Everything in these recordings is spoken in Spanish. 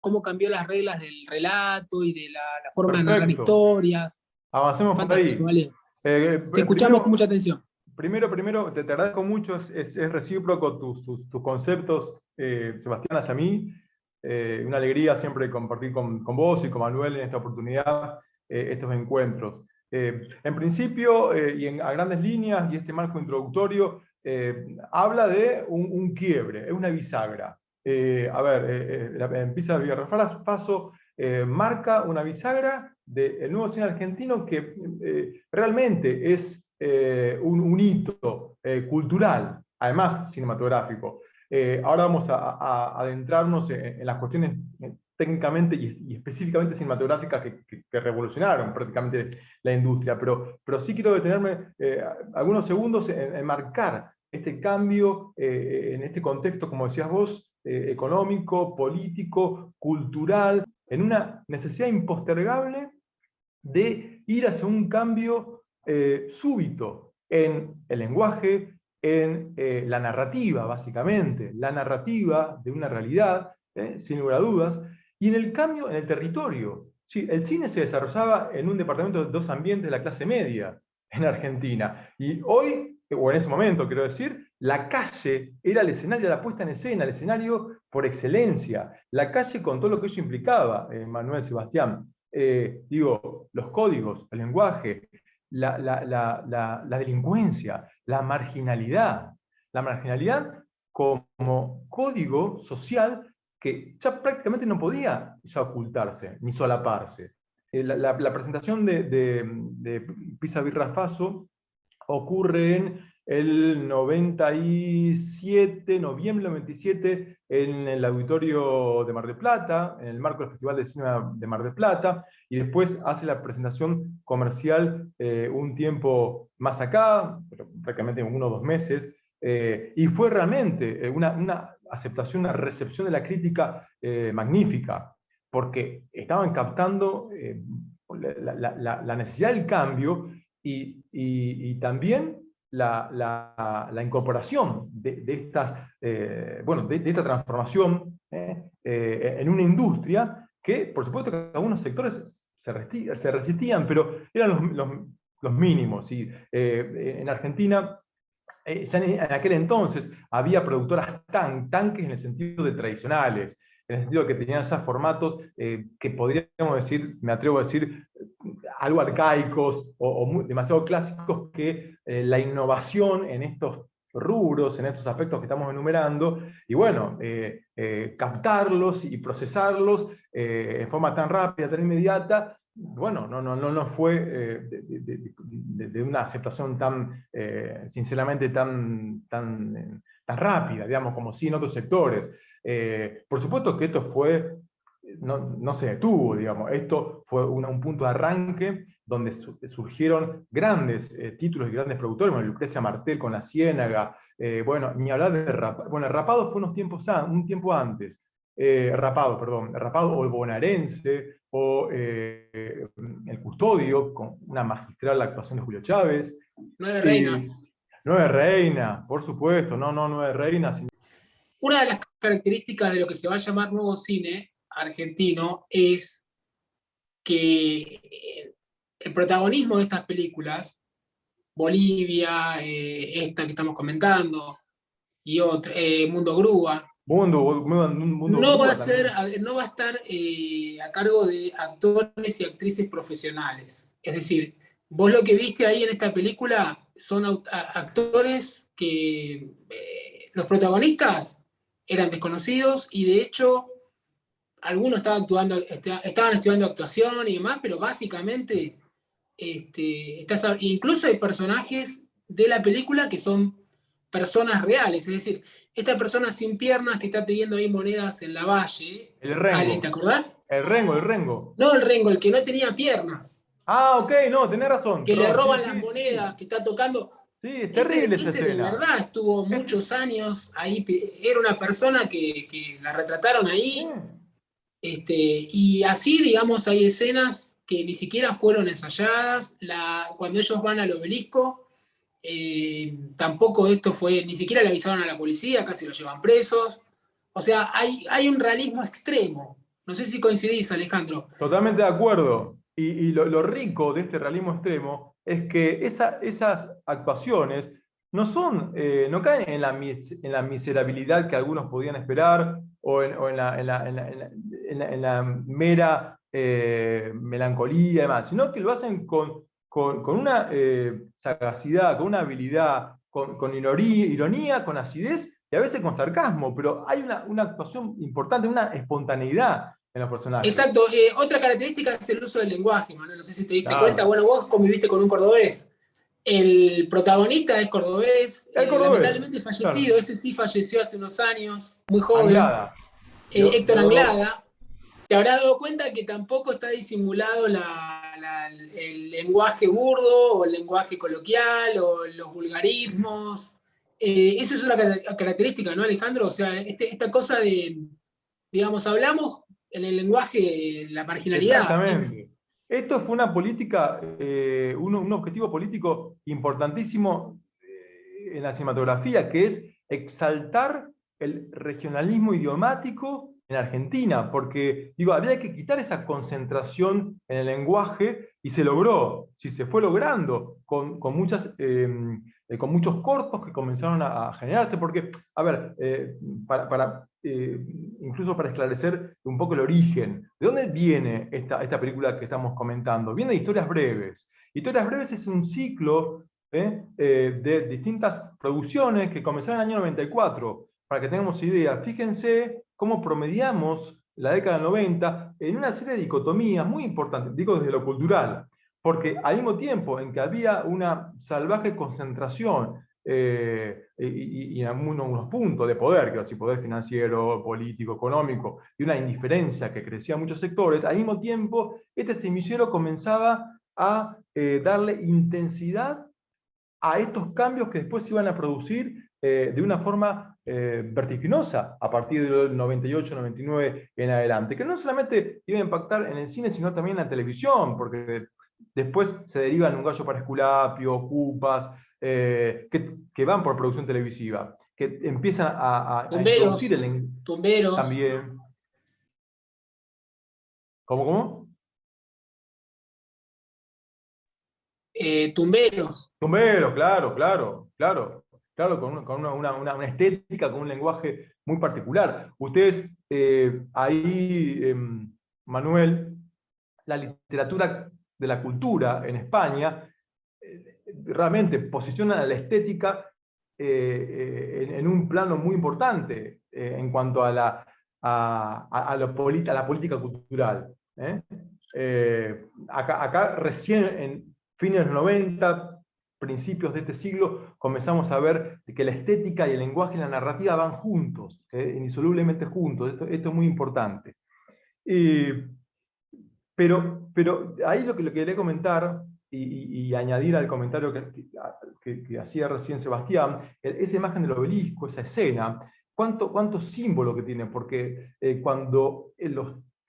cómo cambió las reglas del relato y de la forma de narrar Perfecto. historias. Avancemos por Fantástico, ahí. vale. Te escuchamos con mucha atención. Primero, te agradezco mucho, es recíproco tus conceptos, Sebastián, hacia mí. Una alegría siempre compartir con vos y con Manuel en esta oportunidad estos encuentros. En principio, a grandes líneas, y este marco introductorio, habla de un quiebre, es una bisagra. Empieza Villarrafal Faso, marca una bisagra del nuevo cine argentino que realmente es un hito cultural, además cinematográfico. Ahora vamos a adentrarnos en las cuestiones técnicamente y específicamente cinematográficas que revolucionaron prácticamente la industria, pero sí quiero detenerme algunos segundos en marcar este cambio en este contexto, como decías vos, económico, político, cultural, en una necesidad impostergable de ir hacia un cambio súbito en el lenguaje, en la narrativa, básicamente, la narrativa de una realidad, sin lugar a dudas, y en el cambio en el territorio. Sí, el cine se desarrollaba en un departamento de dos ambientes de la clase media en Argentina, y hoy, o en ese momento quiero decir, la calle era el escenario de la puesta en escena, el escenario por excelencia, la calle con todo lo que eso implicaba, Manuel, Sebastián. Los códigos, el lenguaje, la delincuencia, la marginalidad como código social que ya prácticamente no podía ya ocultarse ni solaparse. La presentación de Pisa Birra Faso ocurre en el 97, noviembre del 97, en el auditorio de Mar del Plata, en el marco del Festival de Cine de Mar del Plata, y después hace la presentación comercial un tiempo más acá, pero prácticamente uno o 2 meses, y fue realmente una aceptación, una recepción de la crítica magnífica, porque estaban captando la necesidad del cambio y también la incorporación de esta transformación en una industria que, por supuesto, que algunos sectores se resistían, pero eran los mínimos. ¿Sí? En Argentina, ya en aquel entonces había productoras tanques en el sentido de tradicionales, en el sentido de que tenían ya formatos que podríamos decir, me atrevo a decir, algo arcaicos o demasiado clásicos, que la innovación en estos rubros, en estos aspectos que estamos enumerando, y bueno, captarlos y procesarlos en forma tan rápida, tan inmediata, bueno, no fue de una aceptación tan, sinceramente, tan rápida, digamos, como sí en otros sectores. Por supuesto que esto fue, no se detuvo, digamos, esto fue un punto de arranque donde surgieron grandes títulos y grandes productores, bueno, Lucrecia Martel con La Ciénaga, bueno, ni hablar de Rapado. Bueno, Rapado fue un tiempo antes. Rapado o el Bonaerense, o El Custodio, con una magistral actuación de Julio Chávez. Nueve Reinas. Nueve Reinas, por supuesto, Nueve Reinas. Una de las características de lo que se va a llamar nuevo cine argentino es que el protagonismo de estas películas, Bolivia, esta que estamos comentando, y otra, Mundo Grúa, Mundo no va Grúa no va a estar a cargo de actores y actrices profesionales. Es decir, vos lo que viste ahí en esta película son actores que los protagonistas eran desconocidos y de hecho algunos estaban estudiando actuación y demás, pero básicamente incluso hay personajes de la película que son personas reales, es decir, esta persona sin piernas que está pidiendo ahí monedas en la valle, El Ale, ¿te Rengo. acordás? El Rengo. No el Rengo, el que no tenía piernas, Ah, ok, no, tenés razón, que le perdón. roban las Sí. monedas, que está tocando. Sí, es terrible esa Ese de escena. verdad estuvo muchos años ahí, era una persona que la retrataron Sí. ahí, y así, digamos, hay escenas que ni siquiera fueron ensayadas. Cuando ellos van al obelisco, tampoco esto fue, ni siquiera le avisaron a la policía, casi lo llevan presos. O sea, hay un realismo extremo. No sé si coincidís, Alejandro. Totalmente de acuerdo. Y lo rico de este realismo extremo es que esas actuaciones no caen en en la miserabilidad que algunos podían esperar o en la mera melancolía y demás, sino que lo hacen con una sagacidad, con una habilidad, con ironía, con acidez y a veces con sarcasmo, pero hay una actuación importante, una espontaneidad en los personajes. Exacto. Otra característica es el uso del lenguaje, Manuel. No sé si te diste cuenta. Claro. Bueno, vos conviviste con un cordobés. El protagonista es cordobés, El cordobés, lamentablemente fallecido. claro. Ese sí falleció hace unos años, muy joven. Anglada. Dio, Héctor dio- Anglada. Te habrás dado cuenta que tampoco está disimulado el lenguaje burdo o el lenguaje coloquial o los vulgarismos. Esa es una característica, ¿no, Alejandro? O sea, esta cosa de, digamos, hablamos en el lenguaje la marginalidad, siempre. Exactamente. Esto fue una política, un objetivo político importantísimo en la cinematografía, que es exaltar el regionalismo idiomático en Argentina, porque digo, había que quitar esa concentración en el lenguaje y se logró, sí, se fue logrando con muchos cortos que comenzaron a generarse, porque, a ver, incluso para esclarecer un poco el origen, ¿de dónde viene esta película que estamos comentando? Viene de Historias Breves. Historias Breves es un ciclo de distintas producciones que comenzaron en el año 94. Para que tengamos idea, fíjense cómo promediamos la década del 90 en una serie de dicotomías muy importantes, digo desde lo cultural, porque al mismo tiempo en que había una salvaje concentración y en algunos puntos de poder, que si poder financiero, político, económico, y una indiferencia que crecía en muchos sectores, al mismo tiempo este semillero comenzaba a darle intensidad a estos cambios que después se iban a producir de una forma vertiginosa a partir del 98, 99 en adelante, que no solamente iba a impactar en el cine, sino también en la televisión, porque después se derivan Un gallo para Esculapio, Ocupas, que van por producción televisiva, que empiezan a introducir Tumberos, tumberos, también. ¿Cómo? tumberos. Tumberos, claro, con una estética, con un lenguaje muy particular. Ustedes ahí, Manuel, la literatura de la cultura en España realmente posiciona la estética en un plano muy importante en cuanto a a la política cultural. Acá recién en fines de los 90, principios de este siglo, comenzamos a ver que la estética y el lenguaje y la narrativa van juntos, indisolublemente juntos. Esto es muy importante. Eh, pero ahí lo que quería comentar y añadir al comentario que hacía recién Sebastián, esa imagen del obelisco, esa escena, cuánto símbolo que tiene, porque cuando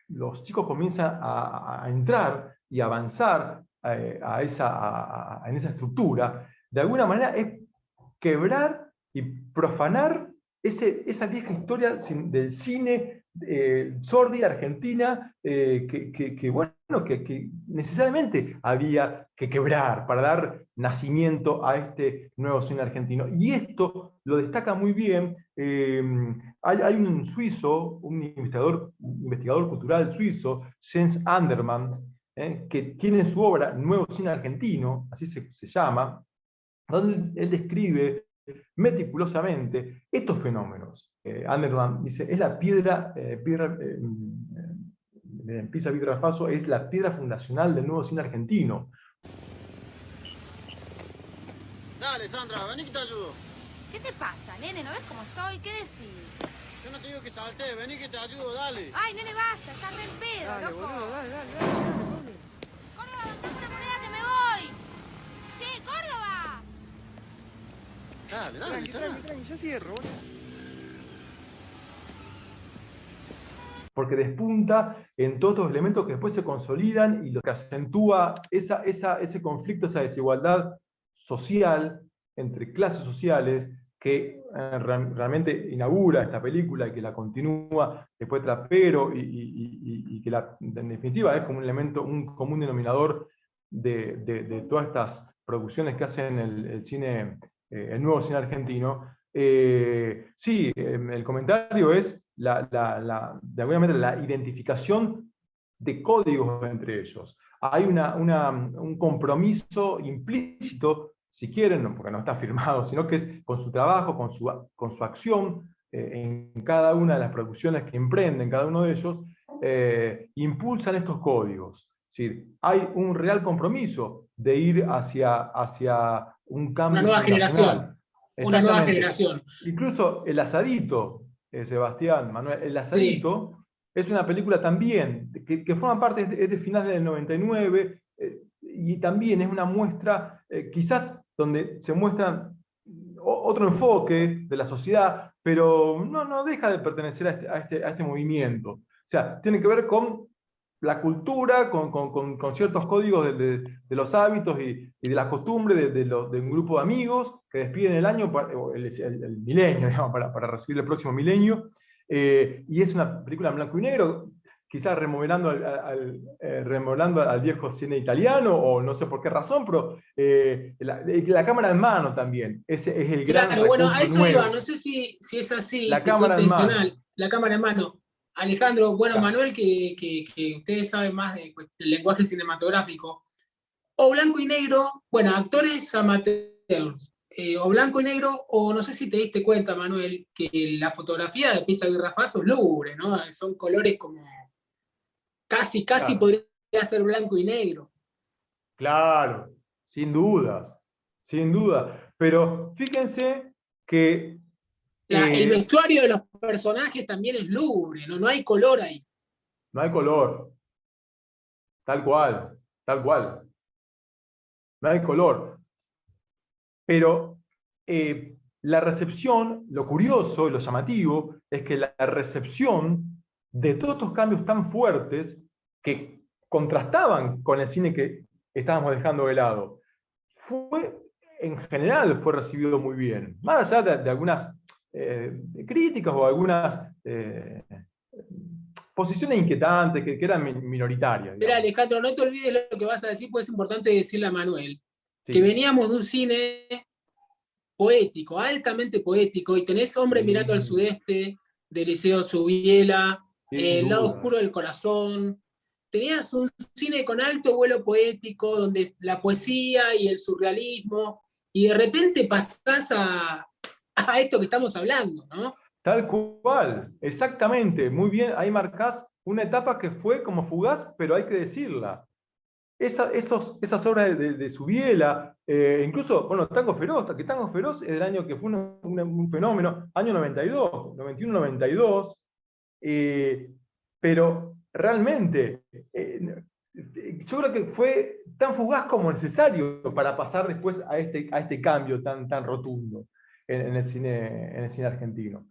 los chicos comienzan a entrar y avanzar en esa estructura, de alguna manera es quebrar y profanar esa vieja historia del cine sórdida argentina bueno, que necesariamente había que quebrar para dar nacimiento a este nuevo cine argentino. Y esto lo destaca muy bien. Hay un suizo, un investigador cultural suizo, Jens Andermann, que tiene en su obra Nuevo Cine Argentino, así se llama, donde él describe meticulosamente estos fenómenos. Anderman dice, es la Pisa Pietra Faso es la piedra fundacional del nuevo cine argentino. Dale, Sandra, vení que te ayudo. ¿Qué te pasa, nene? ¿No ves cómo estoy? ¿Qué decís? Yo no te digo que salte, vení que te ayudo, dale. Ay, nene, basta, estás re en pedo, Dale, loco. boludo, dale. Córdoba, bancame una moneda que me voy. Che, Córdoba. Dale, Tranqui, yo cierro, boludo. Porque despunta en todos estos elementos que después se consolidan y lo que acentúa ese conflicto, esa desigualdad social entre clases sociales que realmente inaugura esta película y que la continúa después Trapero y que en definitiva es como un elemento, un común denominador de todas estas producciones que hacen el cine, el nuevo cine argentino. Sí, el comentario es de alguna manera la identificación de códigos entre ellos. Hay un compromiso implícito, si quieren, porque no está firmado, sino que es con su trabajo, con su acción, en cada una de las producciones que emprenden, cada uno de ellos, impulsan estos códigos. Es decir, hay un real compromiso de ir hacia un cambio una nueva generación. Una nueva generación. Incluso El Asadito, Sebastián, Manuel, El Asadito, sí, es una película también que forma parte, es de finales del 99, y también es una muestra, quizás donde se muestra otro enfoque de la sociedad, pero no deja de pertenecer a este movimiento. O sea, tiene que ver con la cultura, con ciertos códigos de los hábitos y de las costumbres de un grupo de amigos que despiden el año, el milenio, digamos, para recibir el próximo milenio. Y es una película en blanco y negro, quizás remodelando al viejo cine italiano, o no sé por qué razón, pero la cámara en mano también. Ese es el gran recurso. Bueno, a eso nuevo. iba, no sé si es así, la si cámara fue intencional. En mano. La cámara en mano. Alejandro, bueno, Claro. Manuel, que ustedes saben más del lenguaje cinematográfico. O blanco y negro, bueno, actores amateurs, o blanco y negro, o no sé si te diste cuenta, Manuel, que la fotografía de Pisa y Rafazo es lúgubre, ¿no? Son colores como casi Claro. podría ser blanco y negro. Claro, sin dudas, sin duda. Pero fíjense que El vestuario de los personajes también es lúgubre, ¿no? No hay color ahí. no hay color. Tal cual, tal cual. No hay color. Pero la recepción, lo curioso y lo llamativo, es que la recepción de todos estos cambios tan fuertes que contrastaban con el cine que estábamos dejando de lado, en general fue recibido muy bien. Más allá de algunas críticas o algunas posiciones inquietantes que eran minoritarias. Pero Alejandro, no te olvides lo que vas a decir, porque es importante decirle a Manuel, Sí. que veníamos de un cine poético, altamente poético, y tenés Hombre mirando al sudeste, de Eliseo Subiela, El lado oscuro del corazón. Tenías un cine con alto vuelo poético, donde la poesía y el surrealismo, y de repente pasás a esto que estamos hablando, ¿no? Tal cual, exactamente, muy bien, ahí marcás una etapa que fue como fugaz, pero hay que decirla. Esas obras de Subiela, incluso, bueno, Tango Feroz, que Tango Feroz es del año que fue un fenómeno, año 92, 91-92, pero realmente, yo creo que fue tan fugaz como necesario para pasar después a este cambio tan rotundo en el cine argentino.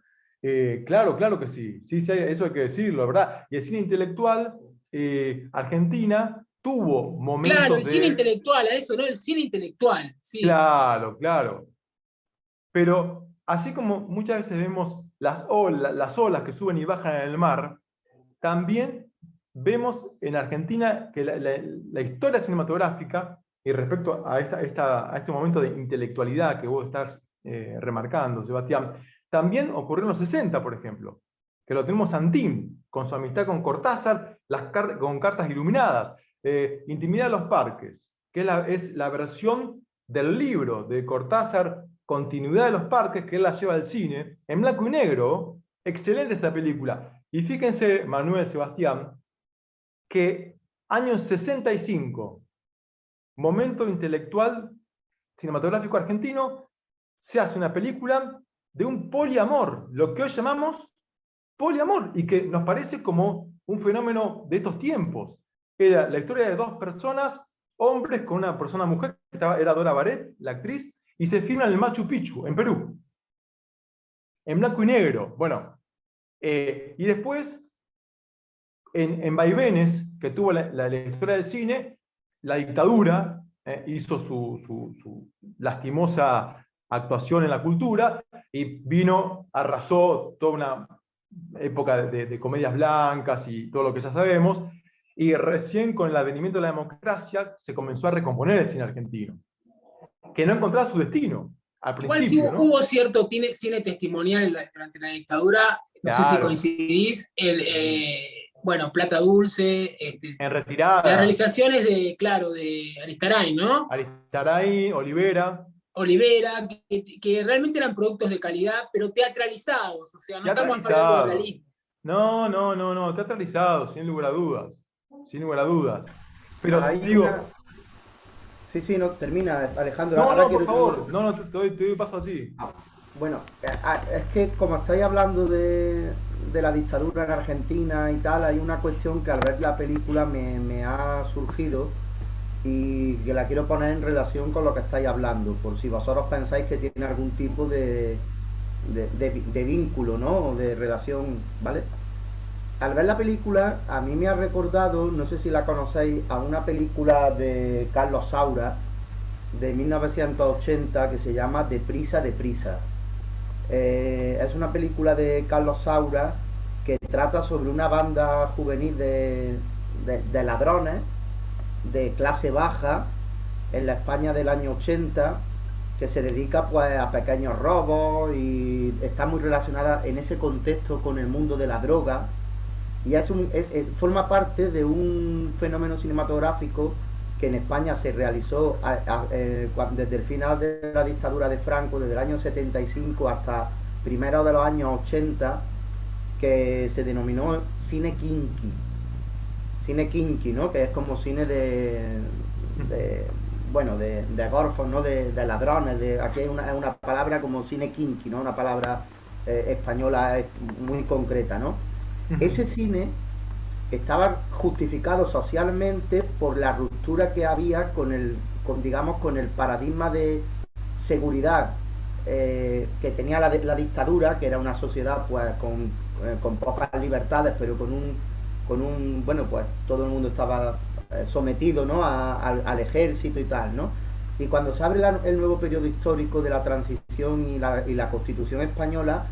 Claro que sí, eso hay que decirlo, ¿verdad? Y el cine intelectual, Argentina, tuvo momentos claro, el cine intelectual, a eso, ¿no? El cine intelectual, sí. Claro. Pero así como muchas veces vemos las olas que suben y bajan en el mar, también vemos en Argentina que la historia cinematográfica, y respecto a este momento de intelectualidad que vos estás remarcando, Sebastián, también ocurrió en los 60, por ejemplo, que lo tenemos Santín, con su amistad con Cortázar, con Cartas Iluminadas, Intimidad de los Parques, que es la versión del libro de Cortázar, Continuidad de los Parques, que él la lleva al cine, en blanco y negro. Excelente esa película. Y fíjense, Manuel, Sebastián, que año 65, momento intelectual cinematográfico argentino, se hace una película de un poliamor, lo que hoy llamamos poliamor, y que nos parece como un fenómeno de estos tiempos. Era la historia de dos personas, hombres con una persona mujer, que era Dora Baret, la actriz, y se filma en el Machu Picchu, en Perú, en blanco y negro. Bueno, y después, en vaivenes que tuvo la historia del cine, la dictadura hizo su lastimosa actuación en la cultura, y vino, arrasó toda una época de comedias blancas y todo lo que ya sabemos, y recién con el advenimiento de la democracia se comenzó a recomponer el cine argentino, que no encontraba su destino al Igual sí principio, ¿no? hubo cierto cine testimonial durante la dictadura, no sé si Claro, coincidís, bueno, Plata Dulce, en las retirada, realizaciones de, claro, de Aristarain, ¿no? Aristaray, Olivera, Olivera, que realmente eran productos de calidad, pero teatralizados, o sea, no estamos hablando de teatralizado. realismo. No, teatralizado, sin lugar a dudas, sin lugar a dudas. Pero Hay una... digo, Sí, sí, no, termina, Alejandro. no, Ahora por quiero favor, yo... te doy paso a ti. Bueno, es que como estáis hablando de la dictadura en Argentina y tal, hay una cuestión que al ver la película me ha surgido y que la quiero poner en relación con lo que estáis hablando, por si vosotros pensáis que tiene algún tipo de vínculo, ¿no? De relación, ¿vale? Al ver la película, a mí me ha recordado, no sé si la conocéis, a una película de Carlos Saura de 1980 que se llama Deprisa, Deprisa. Es una película de Carlos Saura que trata sobre una banda juvenil de ladrones de clase baja en la España del año 80 que se dedica pues a pequeños robos y está muy relacionada en ese contexto con el mundo de la droga y forma parte de un fenómeno cinematográfico que en España se realizó desde el final de la dictadura de Franco, desde el año 75 hasta primeros de los años 80, que se denominó cine kinky. Cine kinky, ¿no? Que es como cine de gorfos, ¿no? De ladrones. Aquí hay una palabra como cine kinky, ¿no? Una palabra española muy concreta, ¿no? Ese cine estaba justificado socialmente por la ruptura que había digamos, con el paradigma de seguridad que tenía la dictadura, que era una sociedad pues con pocas libertades, pero bueno, pues todo el mundo estaba sometido, ¿no? al ejército y tal, ¿no? Y cuando se abre el nuevo periodo histórico de la transición y la Constitución española,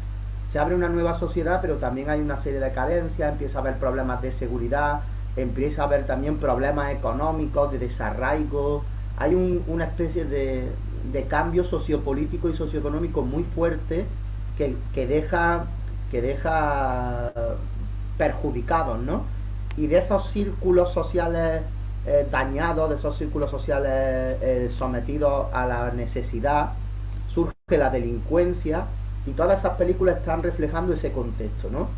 se abre una nueva sociedad, pero también hay una serie de carencias, empieza a haber problemas de seguridad, empieza a haber también problemas económicos, de desarraigo, hay una especie de cambio sociopolítico y socioeconómico muy fuerte que deja perjudicados, ¿no? Y de esos círculos sociales dañados, de esos círculos sociales sometidos a la necesidad, surge la delincuencia. Y todas esas películas están reflejando ese contexto, ¿no?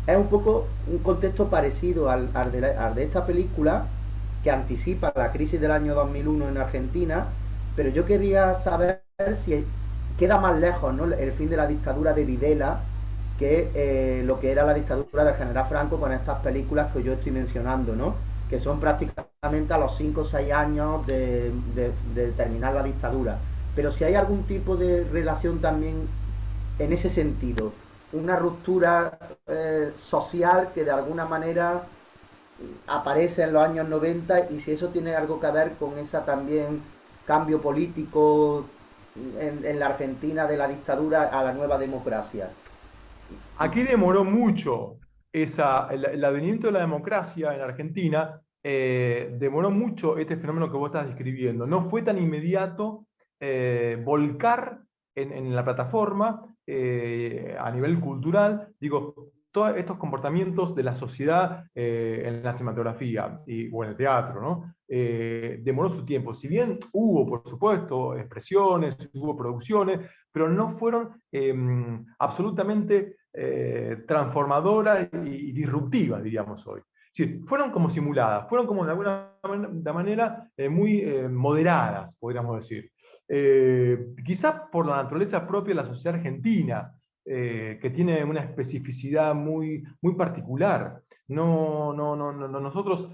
Es un poco un contexto parecido al de esta película, que anticipa la crisis del año 2001 en Argentina, pero yo quería saber si queda más lejos, ¿no? El fin de la dictadura de Videla que lo que era la dictadura del general Franco con estas películas que yo estoy mencionando, ¿no? Que son prácticamente a los 5 o 6 años de terminar la dictadura. Pero si hay algún tipo de relación también en ese sentido, una ruptura social que de alguna manera aparece en los años 90 y si eso tiene algo que ver con esa también cambio político en la Argentina de la dictadura a la nueva democracia. Aquí demoró mucho el advenimiento de la democracia en Argentina, demoró mucho este fenómeno que vos estás describiendo. No fue tan inmediato volcar en la plataforma a nivel cultural, digo, todos estos comportamientos de la sociedad en la cinematografía o en el teatro, ¿no? Demoró su tiempo. Si bien hubo, por supuesto, expresiones, hubo producciones, pero no fueron absolutamente transformadoras y disruptivas, diríamos hoy. Sí, fueron como simuladas, fueron como de alguna manera muy moderadas, podríamos decir. Quizás por la naturaleza propia de la sociedad argentina, que tiene una especificidad muy, muy particular. Nosotros,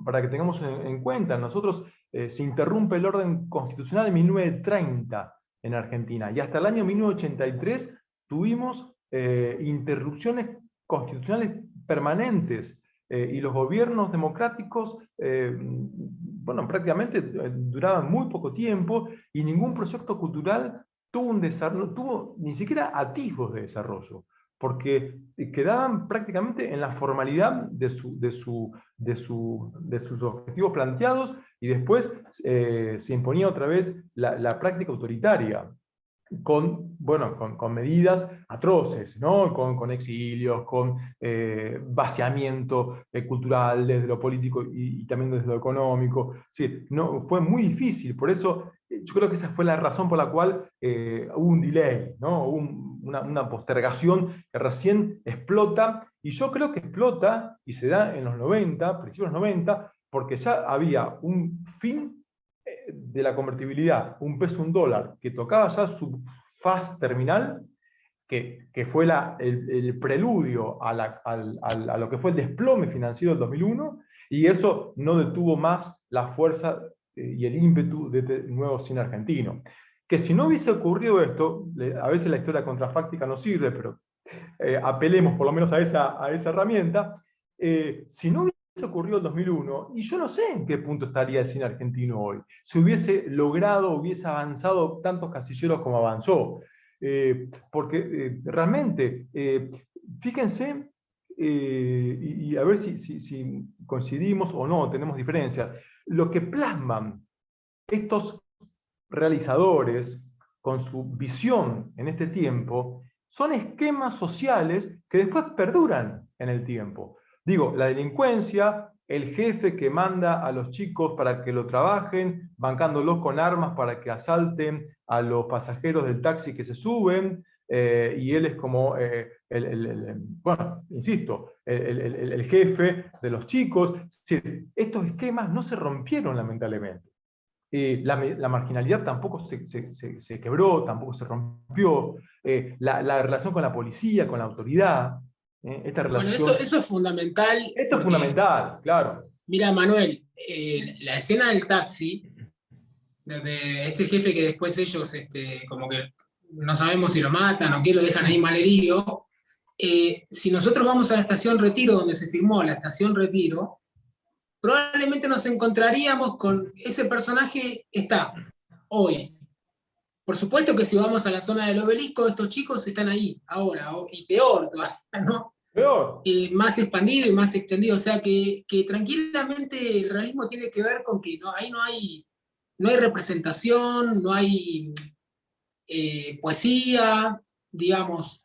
para que tengamos en cuenta, nosotros se interrumpe el orden constitucional en 1930 en Argentina, y hasta el año 1983 tuvimos interrupciones constitucionales permanentes, y los gobiernos democráticos, bueno, prácticamente duraban muy poco tiempo y ningún proyecto cultural no tuvo ni siquiera atisbos de desarrollo, porque quedaban prácticamente en la formalidad de sus objetivos planteados, y después se imponía otra vez la práctica autoritaria, con medidas atroces, ¿no? Con exilios, con vaciamiento cultural desde lo político y también desde lo económico. Sí, no, fue muy difícil, por eso yo creo que esa fue la razón por la cual hubo un delay, ¿no? Hubo una postergación que recién explota, y yo creo que explota y se da en los 90, principios de los 90, porque ya había un fin de la convertibilidad, un peso, un dólar, que tocaba ya su fase terminal, que fue el preludio a lo que fue el desplome financiero del 2001, y eso no detuvo más la fuerza y el ímpetu de este nuevo cine argentino. Que si no hubiese ocurrido esto, a veces la historia contrafáctica no sirve, pero apelemos por lo menos a esa herramienta, si no hubiese ocurrido el 2001, y yo no sé en qué punto estaría el cine argentino hoy, si hubiese logrado, hubiese avanzado tantos casilleros como avanzó. Porque realmente, fíjense, y a ver si coincidimos o no, tenemos diferencias, lo que plasman estos realizadores con su visión en este tiempo son esquemas sociales que después perduran en el tiempo. Digo, la delincuencia, el jefe que manda a los chicos para que lo trabajen, bancándolos con armas para que asalten a los pasajeros del taxi que se suben, y él es como, bueno, insisto, el jefe de los chicos. Es decir, estos esquemas no se rompieron lamentablemente. La marginalidad tampoco se quebró, tampoco se rompió. La relación con la policía, con la autoridad, esta relación... Bueno, eso es fundamental. Esto es fundamental, claro. Mira, Manuel, la escena del taxi, de ese jefe que después ellos como que no sabemos si lo matan o qué, lo dejan ahí malherido. Si nosotros vamos a la estación Retiro, donde se filmó la estación Retiro, probablemente nos encontraríamos con ese personaje está hoy. Por supuesto que si vamos a la zona del Obelisco, estos chicos están ahí, ahora, y peor todavía, ¿no? Peor. Más expandido y más extendido. O sea que tranquilamente el realismo tiene que ver con que ahí no hay representación, no hay poesía, digamos.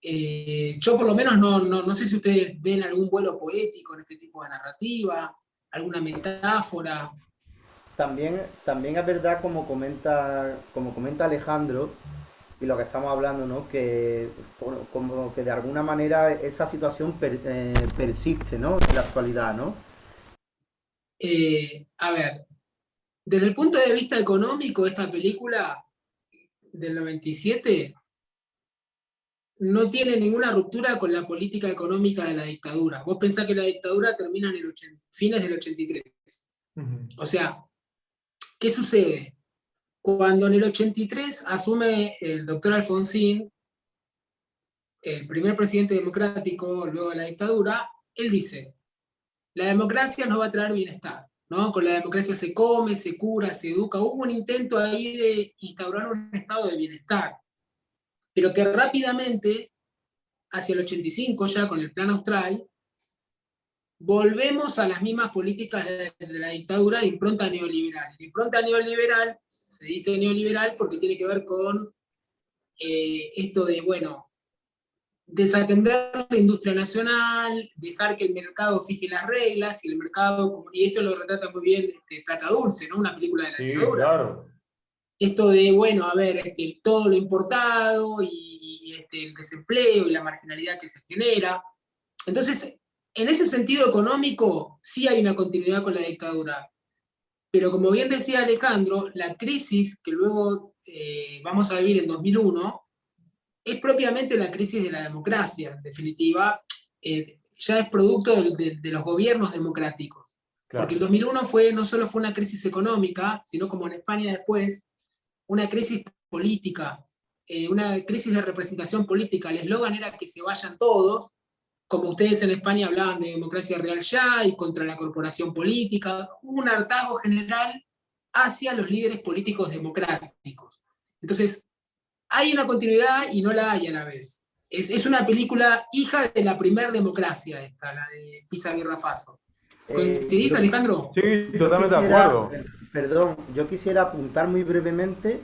Yo por lo menos no sé si ustedes ven algún vuelo poético en este tipo de narrativa, alguna metáfora. También es verdad, como comenta Alejandro, y lo que estamos hablando, ¿no? Que como que de alguna manera esa situación persiste, ¿no? En la actualidad, ¿no? A ver, desde el punto de vista económico, esta película del 97 no tiene ninguna ruptura con la política económica de la dictadura. Vos pensás que la dictadura termina en fines del 83. O sea, ¿qué sucede? Cuando en el 83 asume el doctor Alfonsín, el primer presidente democrático luego de la dictadura, él dice, la democracia nos va a traer bienestar, ¿no? Con la democracia se come, se cura, se educa. Hubo un intento ahí de instaurar un estado de bienestar, pero que rápidamente, hacia el 85, ya con el Plan Austral, volvemos a las mismas políticas de la dictadura de impronta neoliberal. La impronta neoliberal, se dice neoliberal porque tiene que ver con esto de, bueno, desatender la industria nacional, dejar que el mercado fije las reglas, y el mercado, y esto lo retrata muy bien Plata Dulce, ¿no? Una película de la dictadura. Claro. Esto de, bueno, a ver, todo lo importado y el desempleo y la marginalidad que se genera. Entonces, en ese sentido económico, sí hay una continuidad con la dictadura. Pero como bien decía Alejandro, la crisis que luego vamos a vivir en 2001 es propiamente la crisis de la democracia, en definitiva, ya es producto de los gobiernos democráticos. Claro. Porque el 2001 no solo fue una crisis económica, sino como en España después, una crisis política, una crisis de representación política. El eslogan era que se vayan todos, como ustedes en España hablaban de democracia real ya y contra la corporación política. Hubo un hartazgo general hacia los líderes políticos democráticos. Entonces, hay una continuidad y no la hay a la vez. Es una película hija de la primera democracia esta, la de Pisa Guerra Faso. ¿Coincidís, Alejandro? Sí, totalmente de acuerdo. Perdón, yo quisiera apuntar muy brevemente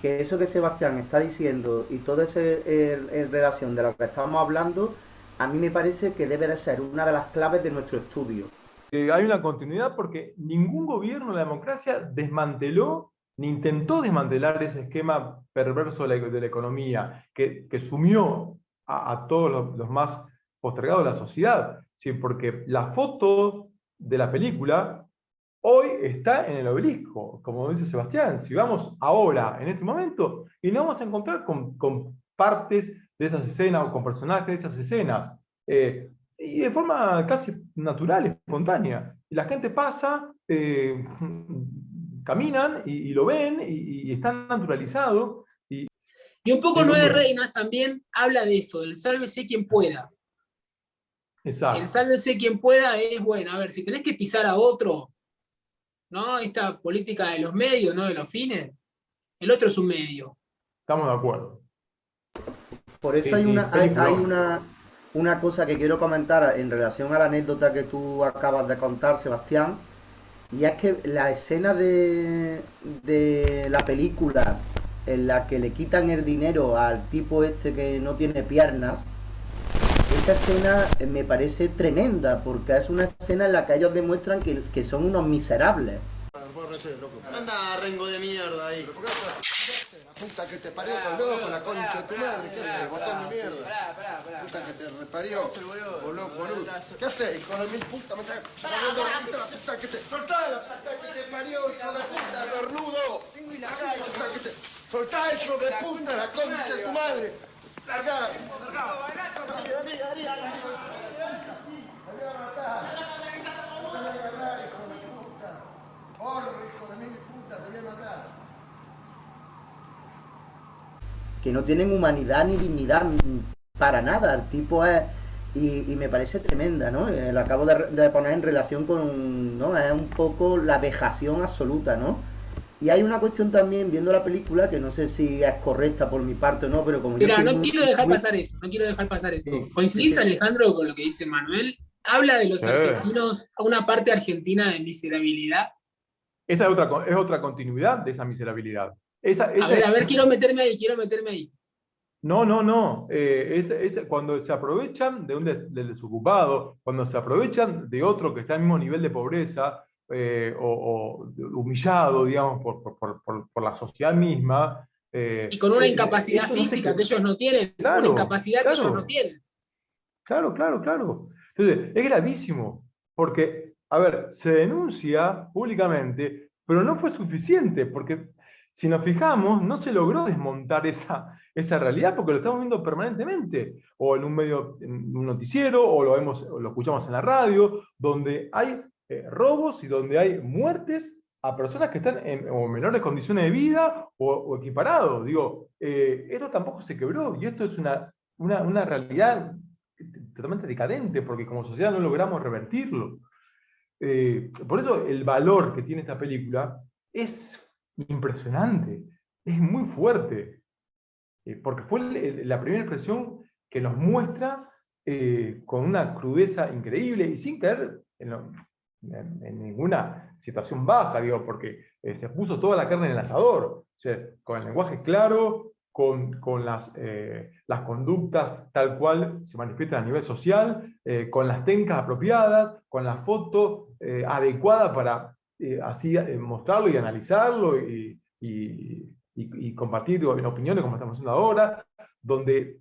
que eso que Sebastián está diciendo y todo eso en relación de lo que estamos hablando, a mí me parece que debe de ser una de las claves de nuestro estudio. Hay una continuidad porque ningún gobierno de la democracia desmanteló ni intentó desmantelar ese esquema perverso de la economía que sumió a todos los más postergados de la sociedad. Sí, porque la foto de la película hoy está en el Obelisco, como dice Sebastián. Si vamos ahora, en este momento, y nos vamos a encontrar con partes de esas escenas o con personajes de esas escenas. Y de forma casi natural, espontánea. Y la gente pasa, caminan y lo ven y están naturalizados. Y un poco Nueve Reinas también habla de eso, del sálvese quien pueda. Exacto. El sálvese quien pueda es, bueno, a ver, si tenés que pisar a otro, ¿no? Esta política de los medios, no de los fines, el otro es un medio. Estamos de acuerdo. Por eso hay una cosa que quiero comentar en relación a la anécdota que tú acabas de contar, Sebastián, y es que la escena de la película en la que le quitan el dinero al tipo este que no tiene piernas, esa escena me parece tremenda, porque es una escena en la que ellos demuestran que son unos miserables. Anda, rengo de mierda ahí. Puta que te parió, sos loco, la concha de tu madre, ¿qué haces, botón de mierda? Puta que te reparió, boludo. ¿Qué haces, hijo de mil puta? Me estás llamando la puta que te... ¡Soltá la puta que te parió, hijo de puta, cornudo! ¡Soltá, hijo de puta, la concha de tu madre! ¡Largá! Que no tienen humanidad ni dignidad para nada. El tipo es... Y me parece tremenda, ¿no? Lo acabo de poner en relación con... ¿no? Es un poco la vejación absoluta, ¿no? Y hay una cuestión también, viendo la película, que no sé si es correcta por mi parte o no, pero como Mira, no quiero dejar pasar eso. Sí. ¿Coincidís, Alejandro, con lo que dice Manuel? Habla de los argentinos, una parte argentina de miserabilidad. Esa es otra continuidad de esa miserabilidad. A ver, quiero meterme ahí. No. Es cuando se aprovechan de un del desocupado, cuando se aprovechan de otro que está al mismo nivel de pobreza, o humillado, digamos, por la sociedad misma. Y con una incapacidad física que ellos no tienen. Claro, una incapacidad que ellos no tienen. Claro. Entonces, es gravísimo, porque, a ver, se denuncia públicamente, pero no fue suficiente, porque si nos fijamos, no se logró desmontar esa realidad, porque lo estamos viendo permanentemente, o en un medio, en un noticiero, o lo escuchamos en la radio, donde hay robos y donde hay muertes a personas que están en menores condiciones de vida o equiparados. Digo, esto tampoco se quebró, y esto es una realidad totalmente decadente, porque como sociedad no logramos revertirlo. Por eso el valor que tiene esta película es impresionante, es muy fuerte, porque fue la primera expresión que nos muestra con una crudeza increíble y sin caer en ninguna situación baja, digo, porque se puso toda la carne en el asador, o sea, con el lenguaje claro, con las conductas tal cual se manifiestan a nivel social, con las técnicas apropiadas, con la foto adecuada para así mostrarlo y analizarlo y compartir en opiniones como estamos haciendo ahora, donde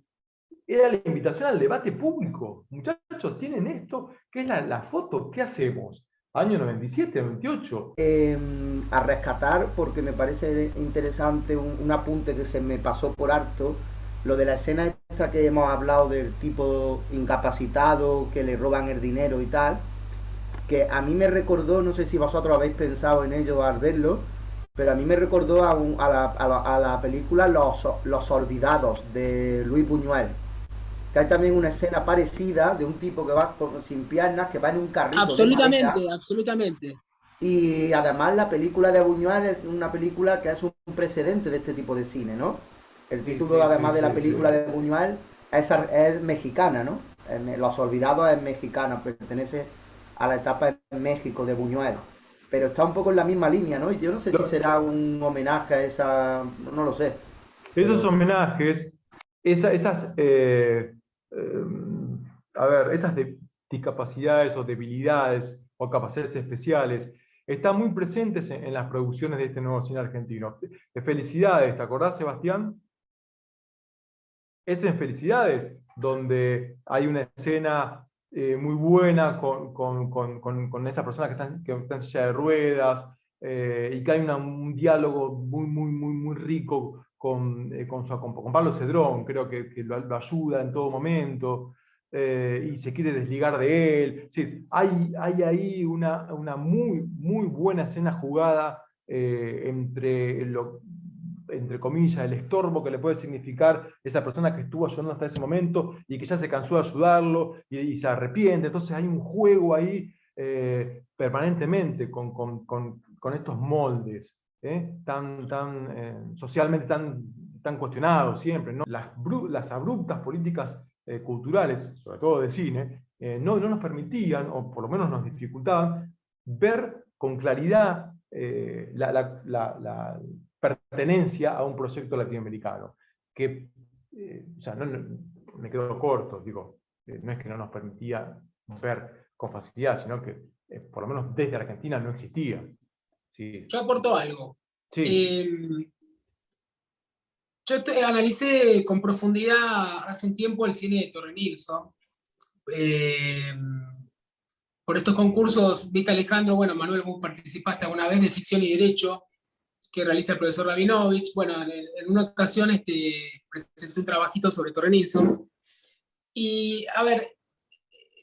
era la invitación al debate público. Muchachos, tienen esto, que es la foto, ¿qué hacemos? Año 97, 98. A rescatar, porque me parece interesante un apunte que se me pasó por alto, lo de la escena esta que hemos hablado del tipo incapacitado que le roban el dinero y tal, que a mí me recordó, no sé si vosotros habéis pensado en ello al verlo, pero a mí me recordó a la película Los Olvidados, de Luis Buñuel. Que hay también una escena parecida de un tipo que va sin piernas, que va en un carrito. Absolutamente. Y además la película de Buñuel es una película que es un precedente de este tipo de cine, ¿no? El título, además de la película de Buñuel, es mexicana, ¿no? Los Olvidados es mexicana, pertenece a la etapa en México de Buñuel. Pero está un poco en la misma línea, ¿no? Y yo no sé si será un homenaje a esa... No lo sé. Esos homenajes, esas, a ver, esas discapacidades o debilidades o capacidades especiales están muy presentes en las producciones de este nuevo cine argentino. Felicidades, ¿te acordás, Sebastián? Es en Felicidades, donde hay una escena muy buena con esa persona que está en silla de ruedas, y que hay un diálogo muy rico con Pablo Cedrón, creo que lo ayuda en todo momento, y se quiere desligar de él. Sí, hay ahí una muy buena escena jugada entre comillas, el estorbo que le puede significar esa persona que estuvo ayudando hasta ese momento y que ya se cansó de ayudarlo y se arrepiente. Entonces hay un juego ahí permanentemente con estos moldes socialmente tan cuestionados siempre, ¿no? Las abruptas políticas culturales, sobre todo de cine, no nos permitían, o por lo menos nos dificultaban, ver con claridad la pertenencia a un proyecto latinoamericano, que o sea, me quedo corto, digo, no es que no nos permitía ver con facilidad, sino que por lo menos desde Argentina no existía. Sí. Yo aporto algo. Sí. Yo analicé con profundidad hace un tiempo el cine de Torre Nilsson. Por estos concursos, viste, Alejandro, bueno, Manuel, vos participaste alguna vez de Ficción y Derecho, que realiza el profesor Rabinovich. Bueno, en una ocasión presenté un trabajito sobre Torre Nilsson. Y, a ver,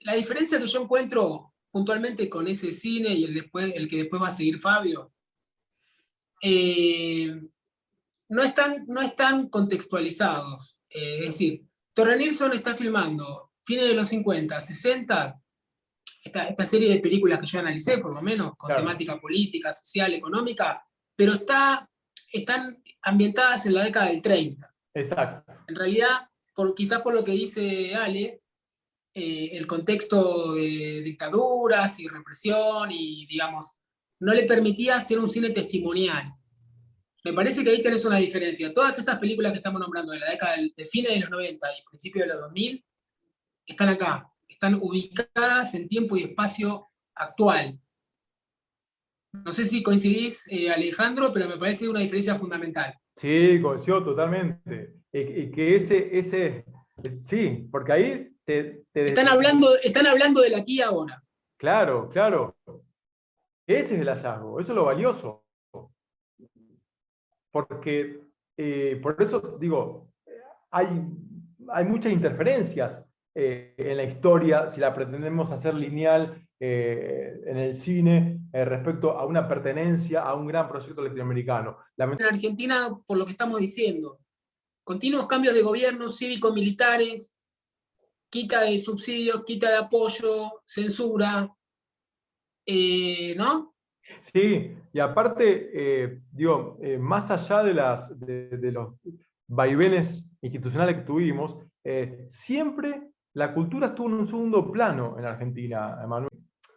la diferencia que yo encuentro puntualmente con ese cine y el que después va a seguir Fabio, no están contextualizados. Es decir, Torre Nilsson está filmando fines de los 50, 60, esta serie de películas que yo analicé, por lo menos, con temática política, social, económica, pero están ambientadas en la década del 30. Exacto. En realidad, quizás por lo que dice Ale, el contexto de dictaduras y represión y, digamos, no le permitía hacer un cine testimonial. Me parece que ahí tenés una diferencia. Todas estas películas que estamos nombrando de la década de fines de los 90 y principios de los 2000 están acá, están ubicadas en tiempo y espacio actual. No sé si coincidís, Alejandro, pero me parece una diferencia fundamental. Sí, coincido totalmente. Que sí, porque ahí están hablando del aquí y ahora. Claro, claro. Ese es el hallazgo, eso es lo valioso. Porque, por eso digo, hay muchas interferencias en la historia, si la pretendemos hacer lineal en el cine, respecto a una pertenencia a un gran proyecto latinoamericano. En Argentina, por lo que estamos diciendo, continuos cambios de gobierno, cívico-militares, quita de subsidios, quita de apoyo, censura, ¿no? Sí, y aparte, digo, más allá de los vaivenes institucionales que tuvimos, siempre la cultura estuvo en un segundo plano en Argentina, Manuel.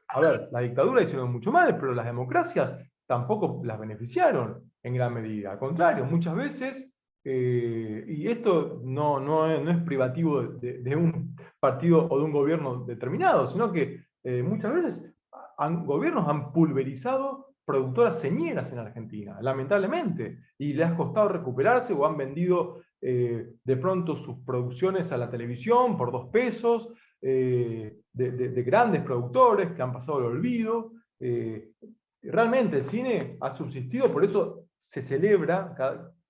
A ver, las dictaduras hicieron mucho mal, pero las democracias tampoco las beneficiaron en gran medida. Al contrario, muchas veces, y esto no es privativo de un partido o de un gobierno determinado, sino que muchas veces gobiernos han pulverizado productoras señeras en Argentina, lamentablemente, y les ha costado recuperarse o han vendido de pronto sus producciones a la televisión por 2 pesos, de grandes productores que han pasado al olvido. Realmente el cine ha subsistido, por eso se celebra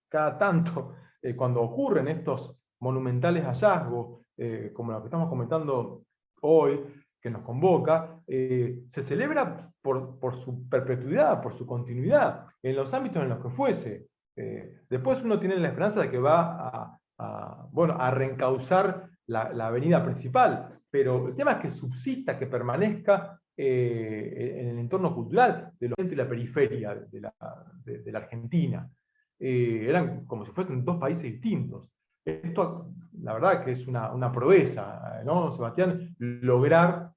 cada tanto, cuando ocurren estos monumentales hallazgos, como lo que estamos comentando hoy, que nos convoca, se celebra por su perpetuidad, por su continuidad, en los ámbitos en los que fuese. Después uno tiene la esperanza de que va a reencauzar la avenida principal, pero el tema es que subsista, que permanezca en el entorno cultural de los centros y la periferia de la Argentina. eran como si fuesen dos países distintos. Esto, la verdad que es una proeza, ¿no, Sebastián? Lograr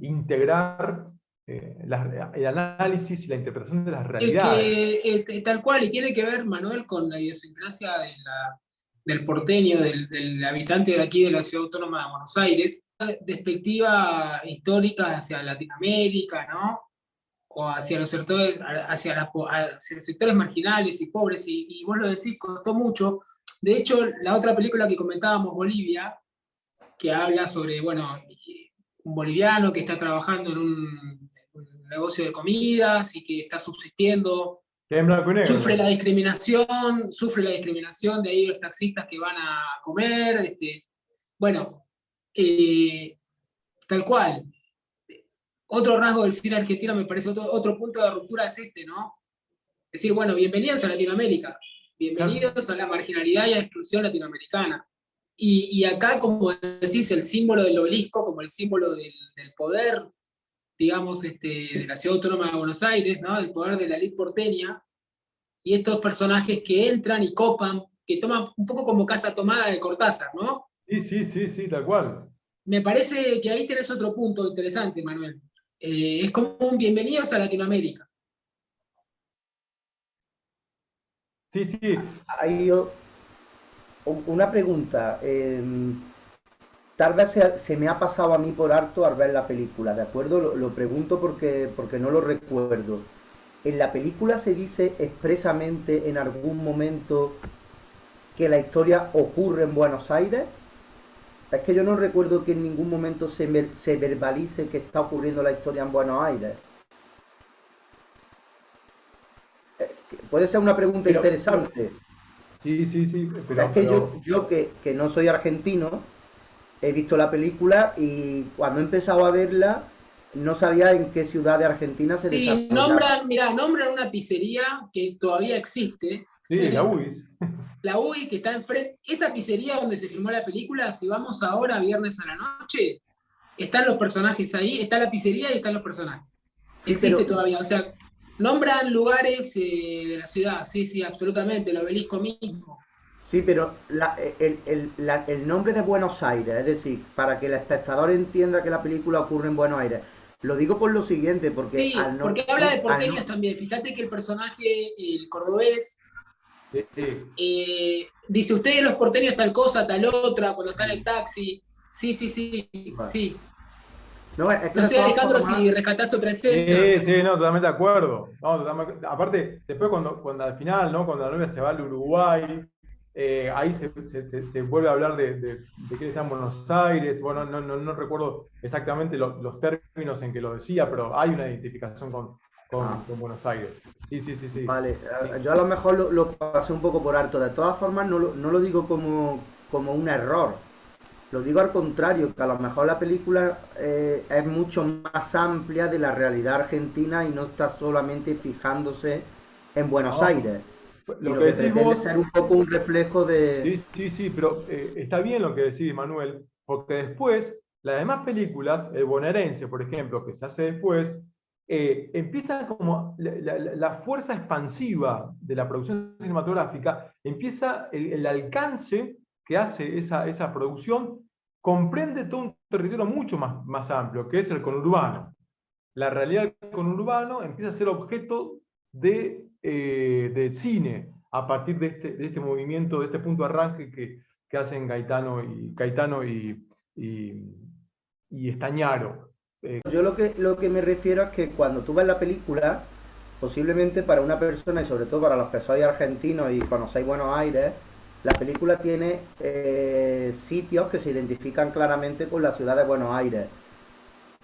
integrar el análisis y la interpretación de las realidades. Tal cual, y tiene que ver, Manuel, con la idiosincrasia del porteño, del habitante de aquí de la Ciudad Autónoma de Buenos Aires, perspectiva histórica hacia Latinoamérica, ¿no? O hacia los sectores, hacia los sectores marginales y pobres, y vos lo decís, costó mucho. De hecho, la otra película que comentábamos, Bolivia, que habla sobre, bueno, un boliviano que está trabajando en un negocio de comidas y que está subsistiendo, Que en blanco y negro. sufre la discriminación de ahí los taxistas que van a comer, bueno, tal cual. Otro rasgo del cine argentino, me parece, otro punto de ruptura es ¿no? Es decir, bueno, bienvenidos a Latinoamérica, bienvenidos a la marginalidad y a la exclusión latinoamericana. Y acá, como decís, el símbolo del obelisco, como el símbolo del poder, digamos, de la Ciudad Autónoma de Buenos Aires, ¿no? El poder de la elite porteña, y estos personajes que entran y copan, que toman un poco como Casa Tomada de Cortázar, ¿no? Sí, tal cual. Me parece que ahí tenés otro punto interesante, Manuel. Es como un bienvenidos a Latinoamérica. Sí. Hay una pregunta. Tal vez se me ha pasado a mí por alto al ver la película, ¿de acuerdo? Lo pregunto porque no lo recuerdo. ¿En la película se dice expresamente en algún momento que la historia ocurre en Buenos Aires? Es que yo no recuerdo que en ningún momento se verbalice que está ocurriendo la historia en Buenos Aires. Puede ser una pregunta interesante. Sí, pero... Es que yo que no soy argentino, he visto la película y cuando he empezado a verla, no sabía en qué ciudad de Argentina se desarrollaba. Nombran una pizzería que todavía existe. Sí, la UIS. La UI, que está enfrente. Esa pizzería donde se filmó la película, si vamos ahora, viernes a la noche, están los personajes ahí, está la pizzería y están los personajes. Existe todavía, o sea, nombran lugares de la ciudad, sí, absolutamente, el obelisco mismo. Sí, pero el nombre de Buenos Aires, es decir, para que el espectador entienda que la película ocurre en Buenos Aires. Lo digo por lo siguiente, porque... Sí, porque habla de porteños también. Fíjate que el personaje, el cordobés, dice, ustedes los porteños tal cosa, tal otra, cuando está en el taxi. Sí. Vale. Sí. No sé, Alejandro, si rescatás otra escena. Sí, no, totalmente de acuerdo. Aparte, después cuando al final, ¿no? Cuando la novia se va al Uruguay, ahí se vuelve a hablar de que está en Buenos Aires. Bueno, no recuerdo exactamente los términos en que lo decía, pero hay una identificación con Buenos Aires. Sí. Vale, yo a lo mejor lo pasé un poco por alto. De todas formas, no lo digo como un error. Lo digo al contrario, que a lo mejor la película es mucho más amplia de la realidad argentina y no está solamente fijándose en Buenos Aires. Lo que decís pretende vos, ser un poco un reflejo de... Sí, pero está bien lo que decís, Manuel, porque después, las demás películas, El Bonaerense, por ejemplo, que se hace después, empieza como la fuerza expansiva de la producción cinematográfica, empieza el alcance que hace esa producción, comprende todo un territorio mucho más amplio, que es el conurbano. La realidad del conurbano empieza a ser objeto de cine a partir de este movimiento, de este punto de arranque que hacen Caetano y Estañaro. Yo lo que me refiero es que cuando tú ves la película, posiblemente para una persona, y sobre todo para los que sois argentinos y conocéis Buenos Aires, la película tiene sitios que se identifican claramente con la ciudad de Buenos Aires.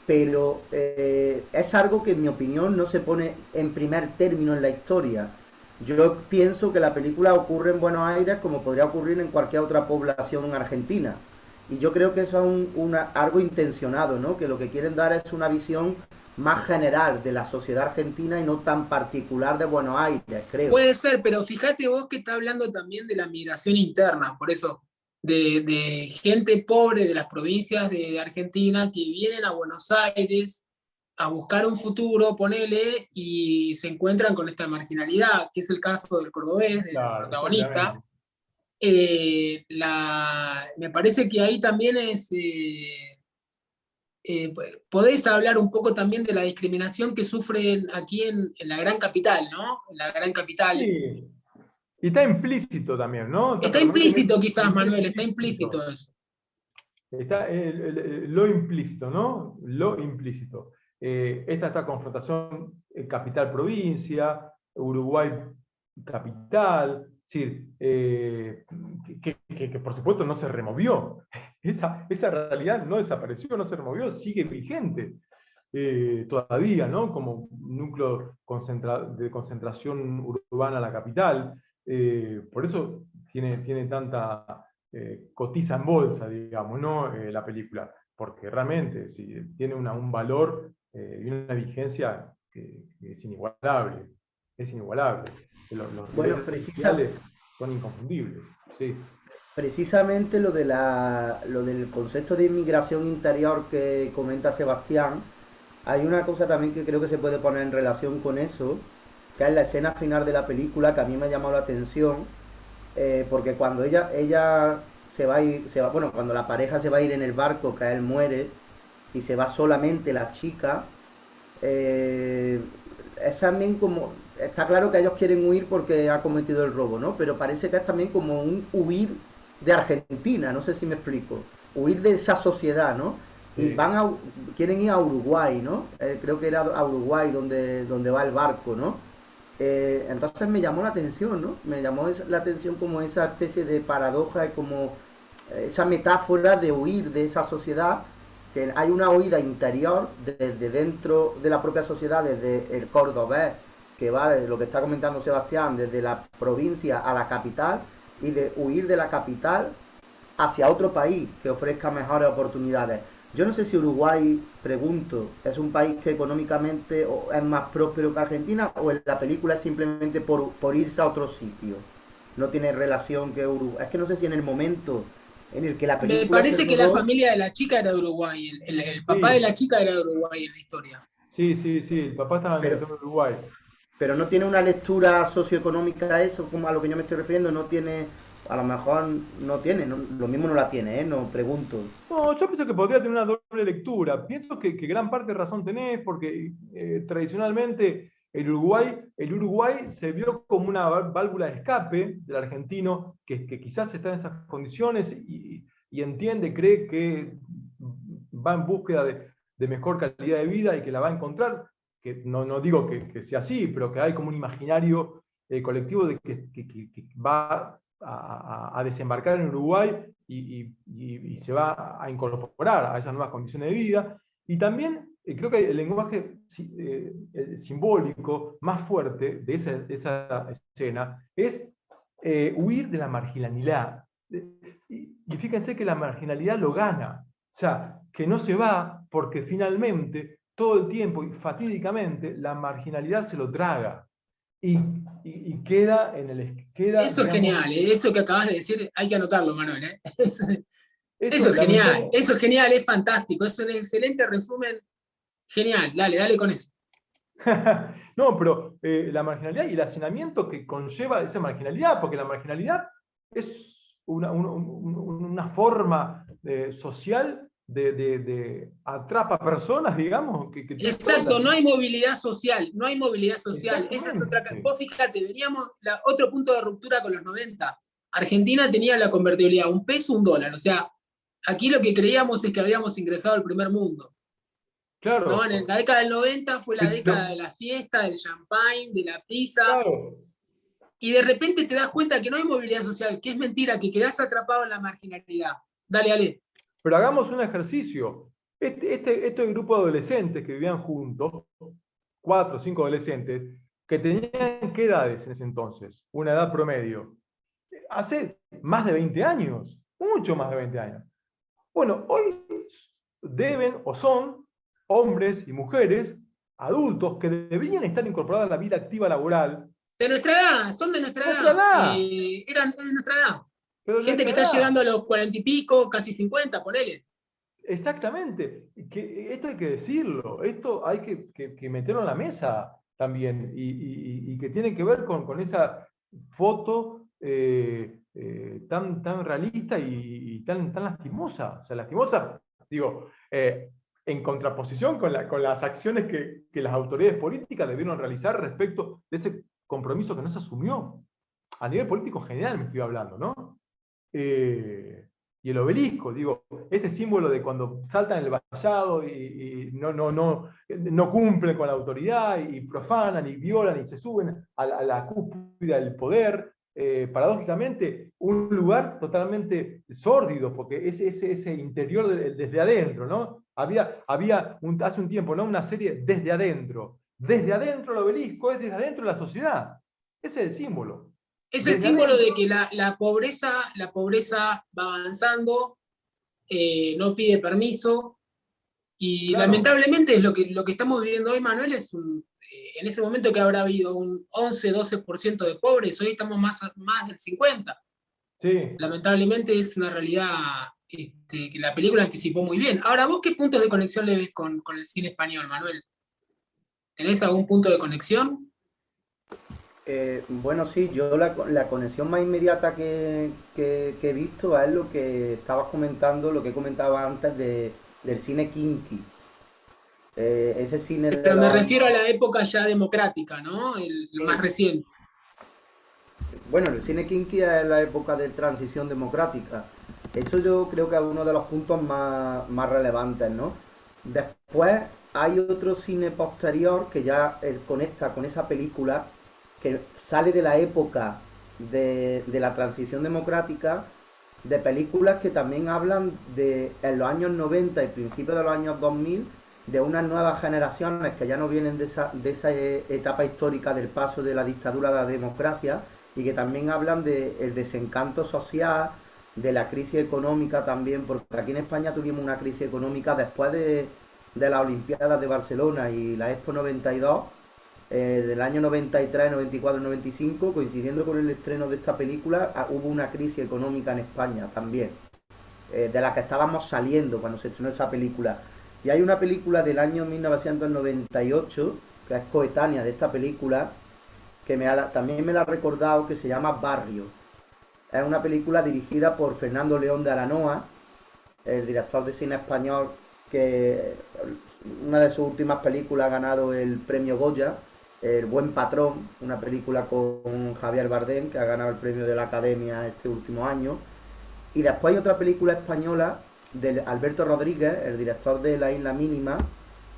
Pero es algo que en mi opinión no se pone en primer término en la historia. Yo pienso que la película ocurre en Buenos Aires como podría ocurrir en cualquier otra población en Argentina. Y yo creo que eso es algo intencionado, ¿no? Que lo que quieren dar es una visión más general de la sociedad argentina y no tan particular de Buenos Aires, creo. Puede ser, pero fíjate vos que está hablando también de la migración interna, por eso, de gente pobre de las provincias de Argentina que vienen a Buenos Aires a buscar un futuro, ponele, y se encuentran con esta marginalidad, que es el caso del cordobés, del Claro, protagonista. exactamente. Me parece que ahí también podés hablar un poco también de la discriminación que sufren aquí en la gran capital, ¿no? En la gran capital. Sí. Y está implícito también, ¿no? Está implícito quizás, Manuel, está implícito eso. Está lo implícito, ¿no? Lo implícito. Esta confrontación capital-provincia, Uruguay-capital, es decir, que por supuesto no se removió. Esa realidad no desapareció, no se removió, sigue vigente todavía, ¿no? Como núcleo de concentración urbana la capital. Por eso tiene tanta... cotiza en bolsa, digamos, ¿no? La película, porque realmente sí, tiene un valor y una vigencia que es inigualable. Es inigualable. Los Bueno, derechos sociales son inconfundibles. Sí. Precisamente lo del concepto de inmigración interior que comenta Sebastián, hay una cosa también que creo que se puede poner en relación con eso, que es la escena final de la película, que a mí me ha llamado la atención, porque cuando ella bueno, cuando la pareja se va a ir en el barco, que él muere, y se va solamente la chica, es también como, está claro que ellos quieren huir porque ha cometido el robo, ¿no? Pero parece que es también como un huir de Argentina, no sé si me explico, huir de esa sociedad, ¿no? Y Sí. quieren ir a Uruguay, ¿no? Creo que era a Uruguay donde va el barco, ¿no? Entonces me llamó la atención, ¿no? Me llamó la atención como esa especie de paradoja y como esa metáfora de huir de esa sociedad, que hay una huida interior desde dentro de la propia sociedad, desde el cordobés, que va de lo que está comentando Sebastián, desde la provincia a la capital, y de huir de la capital hacia otro país que ofrezca mejores oportunidades. Yo no sé si Uruguay, pregunto, es un país que económicamente es más próspero que Argentina, o en la película es simplemente por irse a otro sitio. No tiene relación que Uruguay. Es que no sé si en el momento en el que la película. Me parece que la familia de la chica era de Uruguay, el papá Sí. de la chica era de Uruguay en la historia. Sí, el papá estaba en el Uruguay. Pero no tiene una lectura socioeconómica a eso, como a lo que yo me estoy refiriendo, no tiene, a lo mejor no tiene, lo mismo no la tiene, no pregunto. No, yo pienso que podría tener una doble lectura. Pienso que gran parte de razón tenés, porque tradicionalmente el Uruguay se vio como una válvula de escape del argentino, que quizás está en esas condiciones y entiende, cree que va en búsqueda de mejor calidad de vida y que la va a encontrar. Que no digo que sea así, pero que hay como un imaginario colectivo de que va a desembarcar en Uruguay y se va a incorporar a esas nuevas condiciones de vida. Y también creo que el lenguaje simbólico más fuerte de esa escena es huir de la marginalidad. Y fíjense que la marginalidad lo gana. O sea, que no se va porque finalmente todo el tiempo y fatídicamente la marginalidad se lo traga y queda en el... Eso digamos, es genial, eso que acabas de decir, hay que anotarlo, Manuel. Eso es la genial, mitad. eso es genial, es fantástico, es un excelente resumen. Genial, dale con eso. No, pero la marginalidad y el hacinamiento que conlleva esa marginalidad, porque la marginalidad es una forma social de atrapa personas, digamos. Exacto, no hay movilidad social, no hay movilidad social. Esa es otra. Vos fíjate, veníamos otro punto de ruptura con los 90. Argentina tenía la convertibilidad, un peso, un dólar. O sea, aquí lo que creíamos es que habíamos ingresado al primer mundo. Claro. ¿No? En la década del 90 fue la década de la fiesta, del champagne, de la pizza. Claro. Y de repente te das cuenta que no hay movilidad social, que es mentira, que quedás atrapado en la marginalidad. Dale. Pero hagamos un ejercicio. Este grupo de adolescentes que vivían juntos, 4 o 5 adolescentes, que tenían ¿qué edades en ese entonces? Una edad promedio. Hace más de 20 años, mucho más de 20 años. Bueno, hoy deben o son hombres y mujeres adultos que deberían estar incorporados a la vida activa laboral. De nuestra edad, son de nuestra edad. Eran de nuestra edad. Pero gente que está llegando a los 40 y pico, casi 50, ponele. exactamente, que esto hay que decirlo, esto hay que meterlo en la mesa también, y que tiene que ver con esa foto tan realista y tan lastimosa. O sea, lastimosa, digo, en contraposición con las acciones que las autoridades políticas debieron realizar respecto de ese compromiso que no se asumió. A nivel político general me estoy hablando, ¿no? Y el obelisco, digo, este símbolo de cuando saltan el vallado y no cumplen con la autoridad y profanan y violan y se suben a la cúspide del poder, paradójicamente un lugar totalmente sórdido, porque es ese interior desde adentro, ¿no? Había hace un tiempo, ¿no?, una serie Desde Adentro. Desde adentro el obelisco es desde adentro de la sociedad. Ese es el símbolo. Es el símbolo de que la pobreza va avanzando, no pide permiso, y claro, lamentablemente es lo que estamos viviendo hoy, Manuel, en ese momento que habrá habido un 11-12% de pobres, hoy estamos más del 50%. sí. Lamentablemente es una realidad que la película anticipó muy bien. Ahora, ¿vos qué puntos de conexión le ves con el cine español, Manuel? ¿Tenés algún punto de conexión? Bueno, sí, yo la conexión más inmediata que he visto es lo que estabas comentando, lo que comentaba antes del cine kinky. Ese cine de Pero me los refiero a años... la época ya democrática, ¿no? El más reciente. Bueno, el cine kinky es la época de transición democrática. Eso yo creo que es uno de los puntos más relevantes, ¿no? Después hay otro cine posterior que ya conecta con esa película, que sale de la época de la transición democrática, de películas que también hablan de, en los años 90 y principios de los años 2000, de unas nuevas generaciones que ya no vienen de esa etapa histórica del paso de la dictadura a la democracia, y que también hablan del desencanto social, de la crisis económica también, porque aquí en España tuvimos una crisis económica después de las Olimpiadas de Barcelona y la Expo 92, del año 93, 94, 95, coincidiendo con el estreno de esta película, hubo una crisis económica en España también, de la que estábamos saliendo cuando se estrenó esa película. Y hay una película del año 1998, que es coetánea de esta película, que también me la ha recordado, que se llama Barrio. Es una película dirigida por Fernando León de Aranoa, el director de cine español, que una de sus últimas películas ha ganado el premio Goya, El Buen Patrón, una película con Javier Bardem, que ha ganado el premio de la Academia este último año. Y después hay otra película española de Alberto Rodríguez, el director de La Isla Mínima,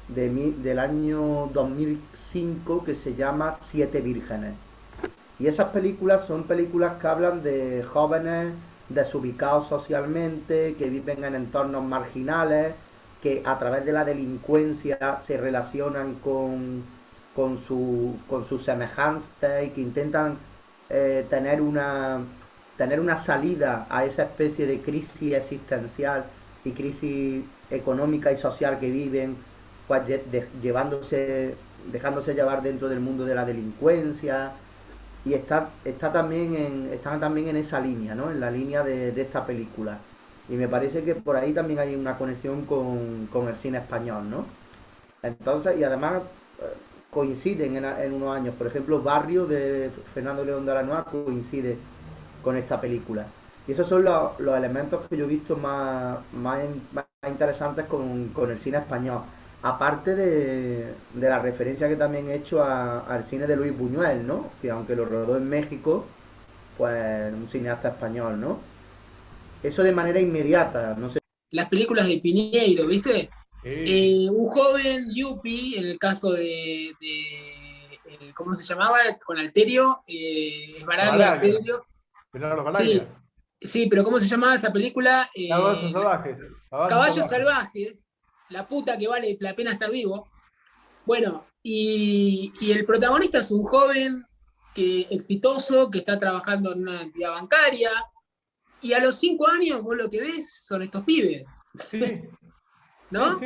del año 2005, que se llama Siete Vírgenes. Y esas películas son películas que hablan de jóvenes desubicados socialmente, que viven en entornos marginales, que a través de la delincuencia se relacionan con sus semejantes y que intentan tener una salida a esa especie de crisis existencial y crisis económica y social que viven, pues dejándose llevar dentro del mundo de la delincuencia. Y están también en esa línea, ¿no? En la línea de esta película. Y me parece que por ahí también hay una conexión con el cine español, ¿no? Entonces, y además coinciden en unos años. Por ejemplo, Barrio de Fernando León de Aranoa coincide con esta película. Y esos son los elementos que yo he visto más interesantes con el cine español. Aparte de la referencia que también he hecho al cine de Luis Buñuel, ¿no? Que aunque lo rodó en México, pues un cineasta español, ¿no? Eso de manera inmediata, no sé. Las películas de Piñeiro, ¿viste? Un joven yuppie, en el caso de ¿cómo se llamaba? Con Alterio, Esbaraglia Alterio. Sí, sí, pero ¿cómo se llamaba esa película? Caballos salvajes. Caballos salvajes, la puta que vale la pena estar vivo. Bueno, y el protagonista es un joven exitoso que está trabajando en una entidad bancaria, y a los 5 años vos lo que ves son estos pibes. Sí. ¿No?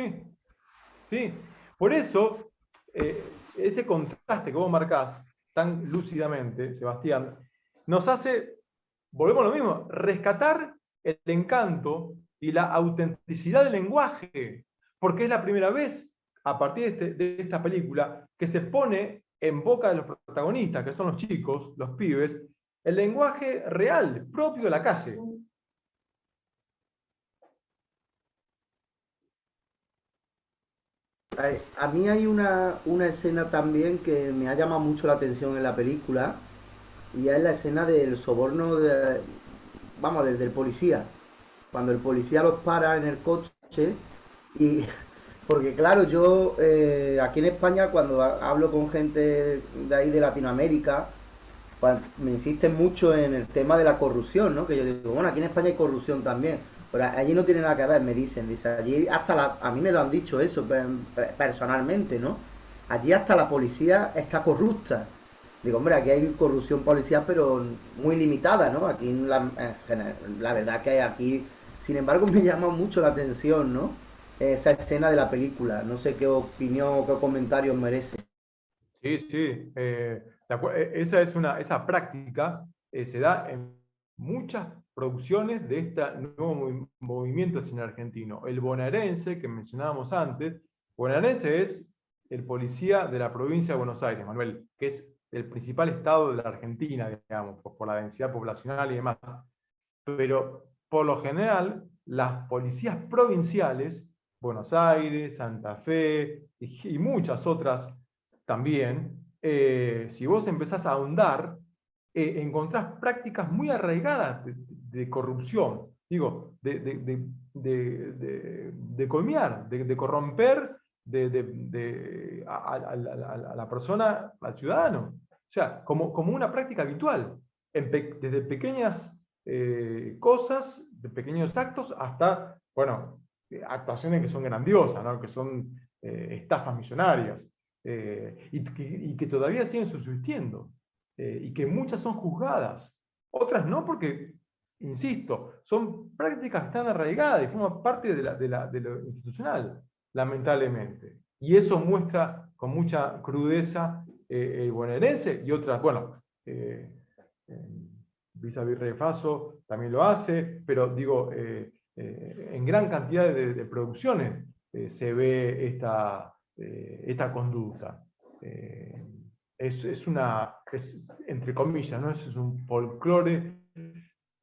Sí. Por eso, ese contraste que vos marcás tan lúcidamente, Sebastián, nos hace, volvemos a lo mismo, rescatar el encanto y la autenticidad del lenguaje, porque es la primera vez, a partir de esta película, que se pone en boca de los protagonistas, que son los chicos, los pibes, el lenguaje real, propio de la calle. A mí hay una escena también que me ha llamado mucho la atención en la película, y es la escena del soborno vamos, del policía. Cuando el policía los para en el coche y... Porque claro, yo aquí en España cuando hablo con gente de ahí de Latinoamérica, pues me insisten mucho en el tema de la corrupción, ¿no? Que yo digo, bueno, aquí en España hay corrupción también, pero allí no tiene nada que ver, me dicen, dice, allí hasta a mí me lo han dicho eso personalmente, ¿no? Allí hasta la policía está corrupta. Digo, hombre, aquí hay corrupción policial, pero muy limitada, ¿no? Aquí la verdad que aquí, sin embargo, me llama mucho la atención, ¿no? Esa escena de la película. No sé qué opinión o qué comentarios merece. Sí, sí. Esa práctica se da en muchas producciones de este nuevo movimiento cine argentino. El bonaerense, que mencionábamos antes, bonaerense es el policía de la provincia de Buenos Aires, Manuel, que es el principal estado de la Argentina, digamos, por la densidad poblacional y demás. Pero, por lo general, las policías provinciales, Buenos Aires, Santa Fe y muchas otras también, si vos empezás a ahondar, encontrás prácticas muy arraigadas de corrupción, digo, de coimear, de corromper a la persona, al ciudadano. O sea, como una práctica habitual, desde pequeñas cosas, de pequeños actos, hasta, bueno, actuaciones que son grandiosas, ¿no? Que son estafas millonarias, y que todavía siguen subsistiendo, y que muchas son juzgadas, otras no, porque, insisto, son prácticas que están arraigadas y forman parte de lo institucional, lamentablemente. Y eso muestra con mucha crudeza el bonaerense y otras, bueno, Visa Virrey Faso también lo hace, pero digo, en gran cantidad de producciones se ve esta conducta. Es entre comillas, ¿no? Es un folclore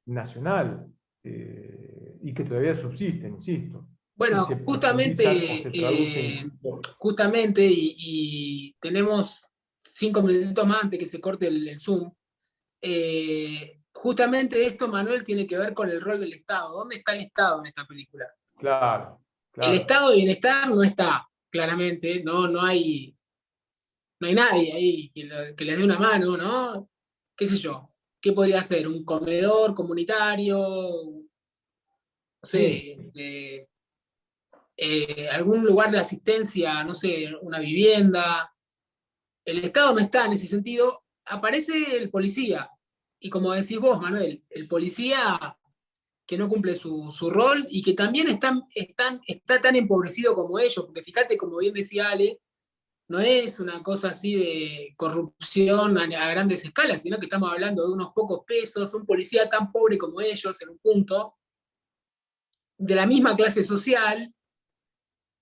nacional, y que todavía subsiste, insisto. Bueno, se traduce justamente, y tenemos 5 minutos más antes que se corte el Zoom. Justamente esto, Manuel, tiene que ver con el rol del Estado. ¿Dónde está el Estado en esta película? Claro. El estado de bienestar no está, claramente, no hay nadie ahí que les dé una mano, ¿no? ¿Qué sé yo? ¿Qué podría ser? ¿Un comedor comunitario? No sé, algún lugar de asistencia, no sé, una vivienda. El Estado no está en ese sentido. Aparece el policía, y como decís vos, Manuel, el policía que no cumple su rol y que también está tan empobrecido como ellos, porque fíjate, como bien decía Ale, no es una cosa así de corrupción a grandes escalas, sino que estamos hablando de unos pocos pesos, un policía tan pobre como ellos en un punto, de la misma clase social,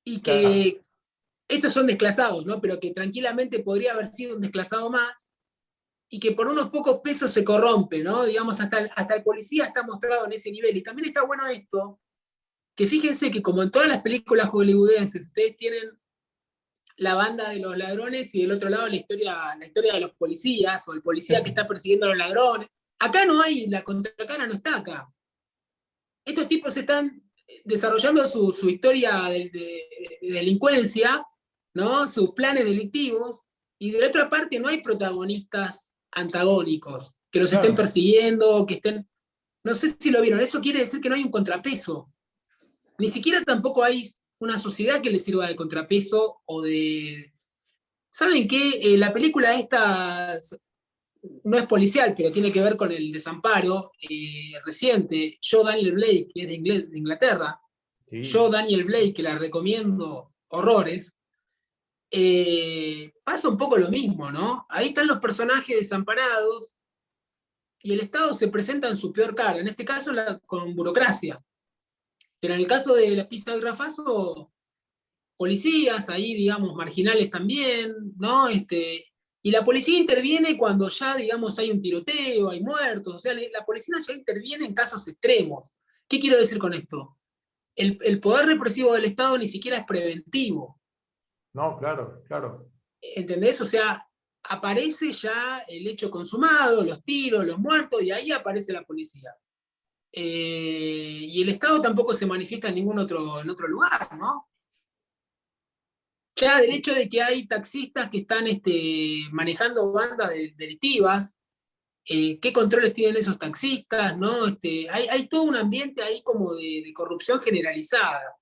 y que estos son desclasados, ¿no? Pero que tranquilamente podría haber sido un desclasado más, y que por unos pocos pesos se corrompe, ¿no? Digamos, hasta el policía está mostrado en ese nivel. Y también está bueno esto, que fíjense que como en todas las películas hollywoodenses, ustedes tienen la banda de los ladrones y del otro lado la historia de los policías, o el policía que está persiguiendo a los ladrones. Acá no hay, la contracara no está acá. Estos tipos están desarrollando su historia de delincuencia, ¿no? Sus planes delictivos, y de la otra parte no hay protagonistas antagónicos, que los estén persiguiendo, que estén... No sé si lo vieron, eso quiere decir que no hay un contrapeso. Ni siquiera tampoco hay una sociedad que les sirva de contrapeso o de... ¿Saben qué? La película esta no es policial, pero tiene que ver con el desamparo reciente. Yo, Daniel Blake, que es de Inglaterra. Sí. Yo, Daniel Blake, que la recomiendo horrores. Pasa un poco lo mismo, ¿no? Ahí están los personajes desamparados y el Estado se presenta en su peor cara, en este caso con burocracia. Pero en el caso de la pista del Rafazo, policías ahí, digamos, marginales también, ¿no? Y la policía interviene cuando ya, digamos, hay un tiroteo, hay muertos, o sea, la policía ya interviene en casos extremos. ¿Qué quiero decir con esto? El poder represivo del Estado ni siquiera es preventivo. No, claro, claro. ¿Entendés? O sea, aparece ya el hecho consumado, los tiros, los muertos, y ahí aparece la policía. Y el Estado tampoco se manifiesta en ningún en otro lugar, ¿no? Ya del hecho de que hay taxistas que están manejando bandas delictivas, qué controles tienen esos taxistas, ¿no? Hay todo un ambiente ahí como de corrupción generalizada.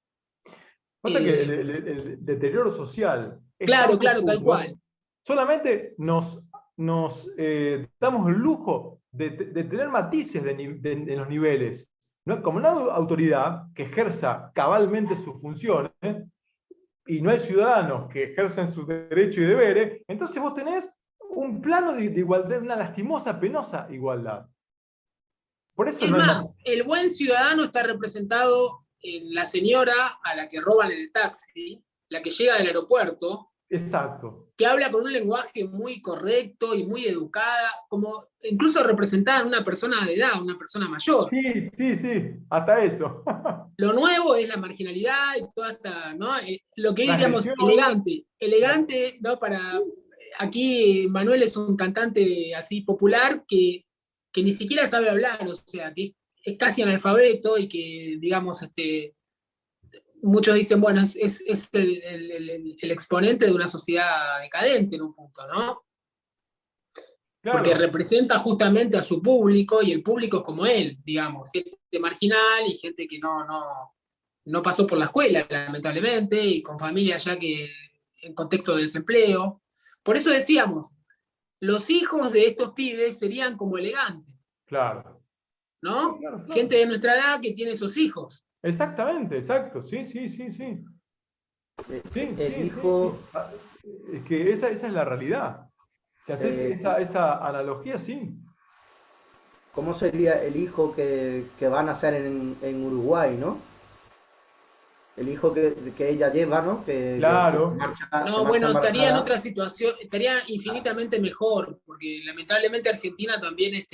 Pasa que el deterioro social es Claro, tan claro, tal profundo, cual. solamente nos damos el lujo de tener matices en los niveles, ¿no? Como no hay autoridad que ejerza cabalmente sus funciones, y no hay ciudadanos que ejercen sus derechos y deberes, entonces vos tenés un plano de igualdad, una lastimosa, penosa igualdad. Por eso Es no hay más, el buen ciudadano está representado en la señora a la que roban en el taxi, la que llega del aeropuerto, Exacto. que habla con un lenguaje muy correcto y muy educada, como incluso representada en una persona de edad, una persona mayor. Sí, sí, sí, hasta eso. Lo nuevo es la marginalidad y toda esta, ¿no? Lo que La diríamos agresión. elegante, ¿no? Aquí Manuel es un cantante así popular que ni siquiera sabe hablar, o sea, que es casi analfabeto y que, digamos, muchos dicen, bueno, es el exponente de una sociedad decadente en un punto, ¿no? Claro. Porque representa justamente a su público y el público es como él, digamos, gente marginal y gente que no pasó por la escuela, lamentablemente, y con familia ya que en contexto de desempleo. Por eso decíamos, los hijos de estos pibes serían como elegantes, Claro. ¿no? Sí, claro, claro. Gente de nuestra edad que tiene esos hijos. Exactamente, exacto. Sí, sí, sí, sí. Sí, El sí, hijo... sí, sí. Es que esa es la realidad. Si haces esa analogía, sí. ¿Cómo sería el hijo que va a nacer en Uruguay, ¿no? El hijo que ella lleva, ¿no? Claro. No, bueno, estaría en otra situación, estaría infinitamente mejor, porque lamentablemente Argentina también,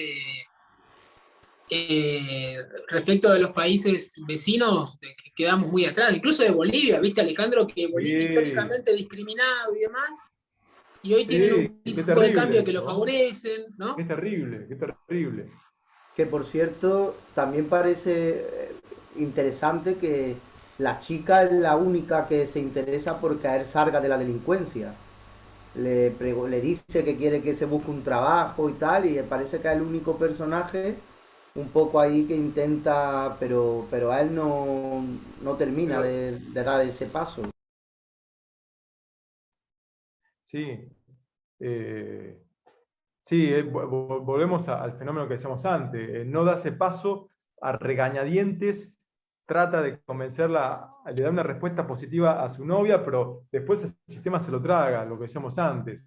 respecto de los países vecinos, que quedamos muy atrás, incluso de Bolivia, ¿viste, Alejandro? Que Bolivia Sí. históricamente discriminado y demás, y hoy Sí, tienen un qué tipo terrible de cambio que lo eso. favorecen, ¿no? Qué terrible, qué terrible. Que por cierto, también parece interesante que la chica es la única que se interesa por caer salga de la delincuencia. Le dice que quiere que se busque un trabajo y tal, y parece que es el único personaje un poco ahí que intenta, pero a él no termina de dar ese paso. Sí. Sí, volvemos al fenómeno que decíamos antes. No da ese paso a regañadientes, trata de convencerla, le da una respuesta positiva a su novia, pero después el sistema se lo traga, lo que decíamos antes.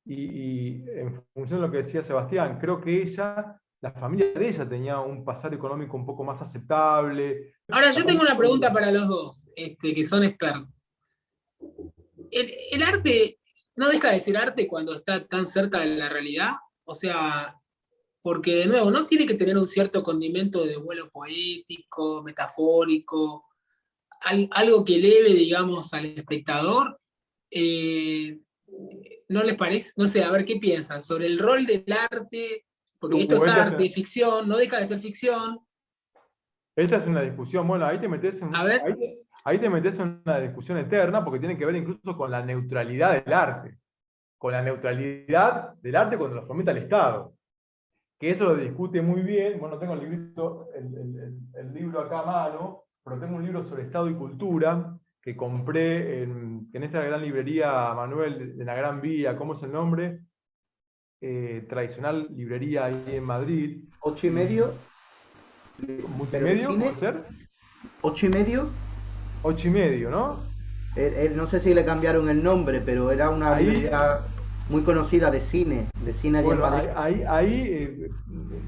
Y en función de lo que decía Sebastián, creo que ella, la familia de ella tenía un pasar económico un poco más aceptable. Ahora, yo tengo una pregunta para los dos, que son expertos. El arte no deja de ser arte cuando está tan cerca de la realidad, o sea, porque de nuevo, no tiene que tener un cierto condimento de vuelo poético, metafórico, algo que eleve, digamos, al espectador. ¿No les parece? No sé, a ver qué piensan sobre el rol del arte, porque esto es arte, ficción, no deja de ser ficción. Esta es una discusión, bueno, ahí te metes en, ahí te metes en una discusión eterna porque tiene que ver incluso con la neutralidad del arte. Con la neutralidad del arte cuando lo fomenta el Estado. Que eso lo discute muy bien. Bueno, tengo el libro acá a mano, pero tengo un libro sobre Estado y Cultura que compré en esta gran librería, Manuel, de la Gran Vía, ¿cómo es el nombre? Tradicional librería ahí en Madrid. 8,5. ¿Multimedio puede ser? 8,5. 8,5, ¿no? No sé si le cambiaron el nombre, pero era una librería muy conocida de cine bueno, ahí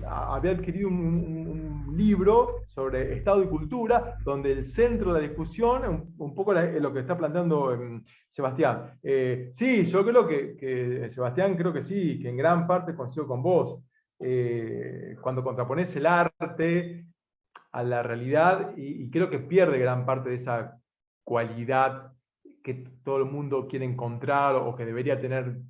había adquirido un un libro sobre Estado y cultura, donde el centro de la discusión, un poco es lo que está planteando Sebastián. Sí, yo creo que Sebastián, creo que sí, que en gran parte coincido con vos. Cuando contrapones el arte a la realidad, y creo que pierde gran parte de esa cualidad que todo el mundo quiere encontrar o que debería tener,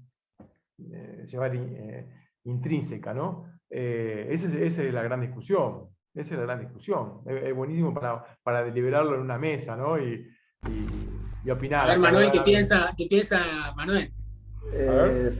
intrínseca, ¿no? Esa es la gran discusión. Esa es la gran discusión. Es buenísimo para deliberarlo en una mesa, ¿no? Y opinar. A ver, Manuel, ¿qué piensa Manuel? Eh,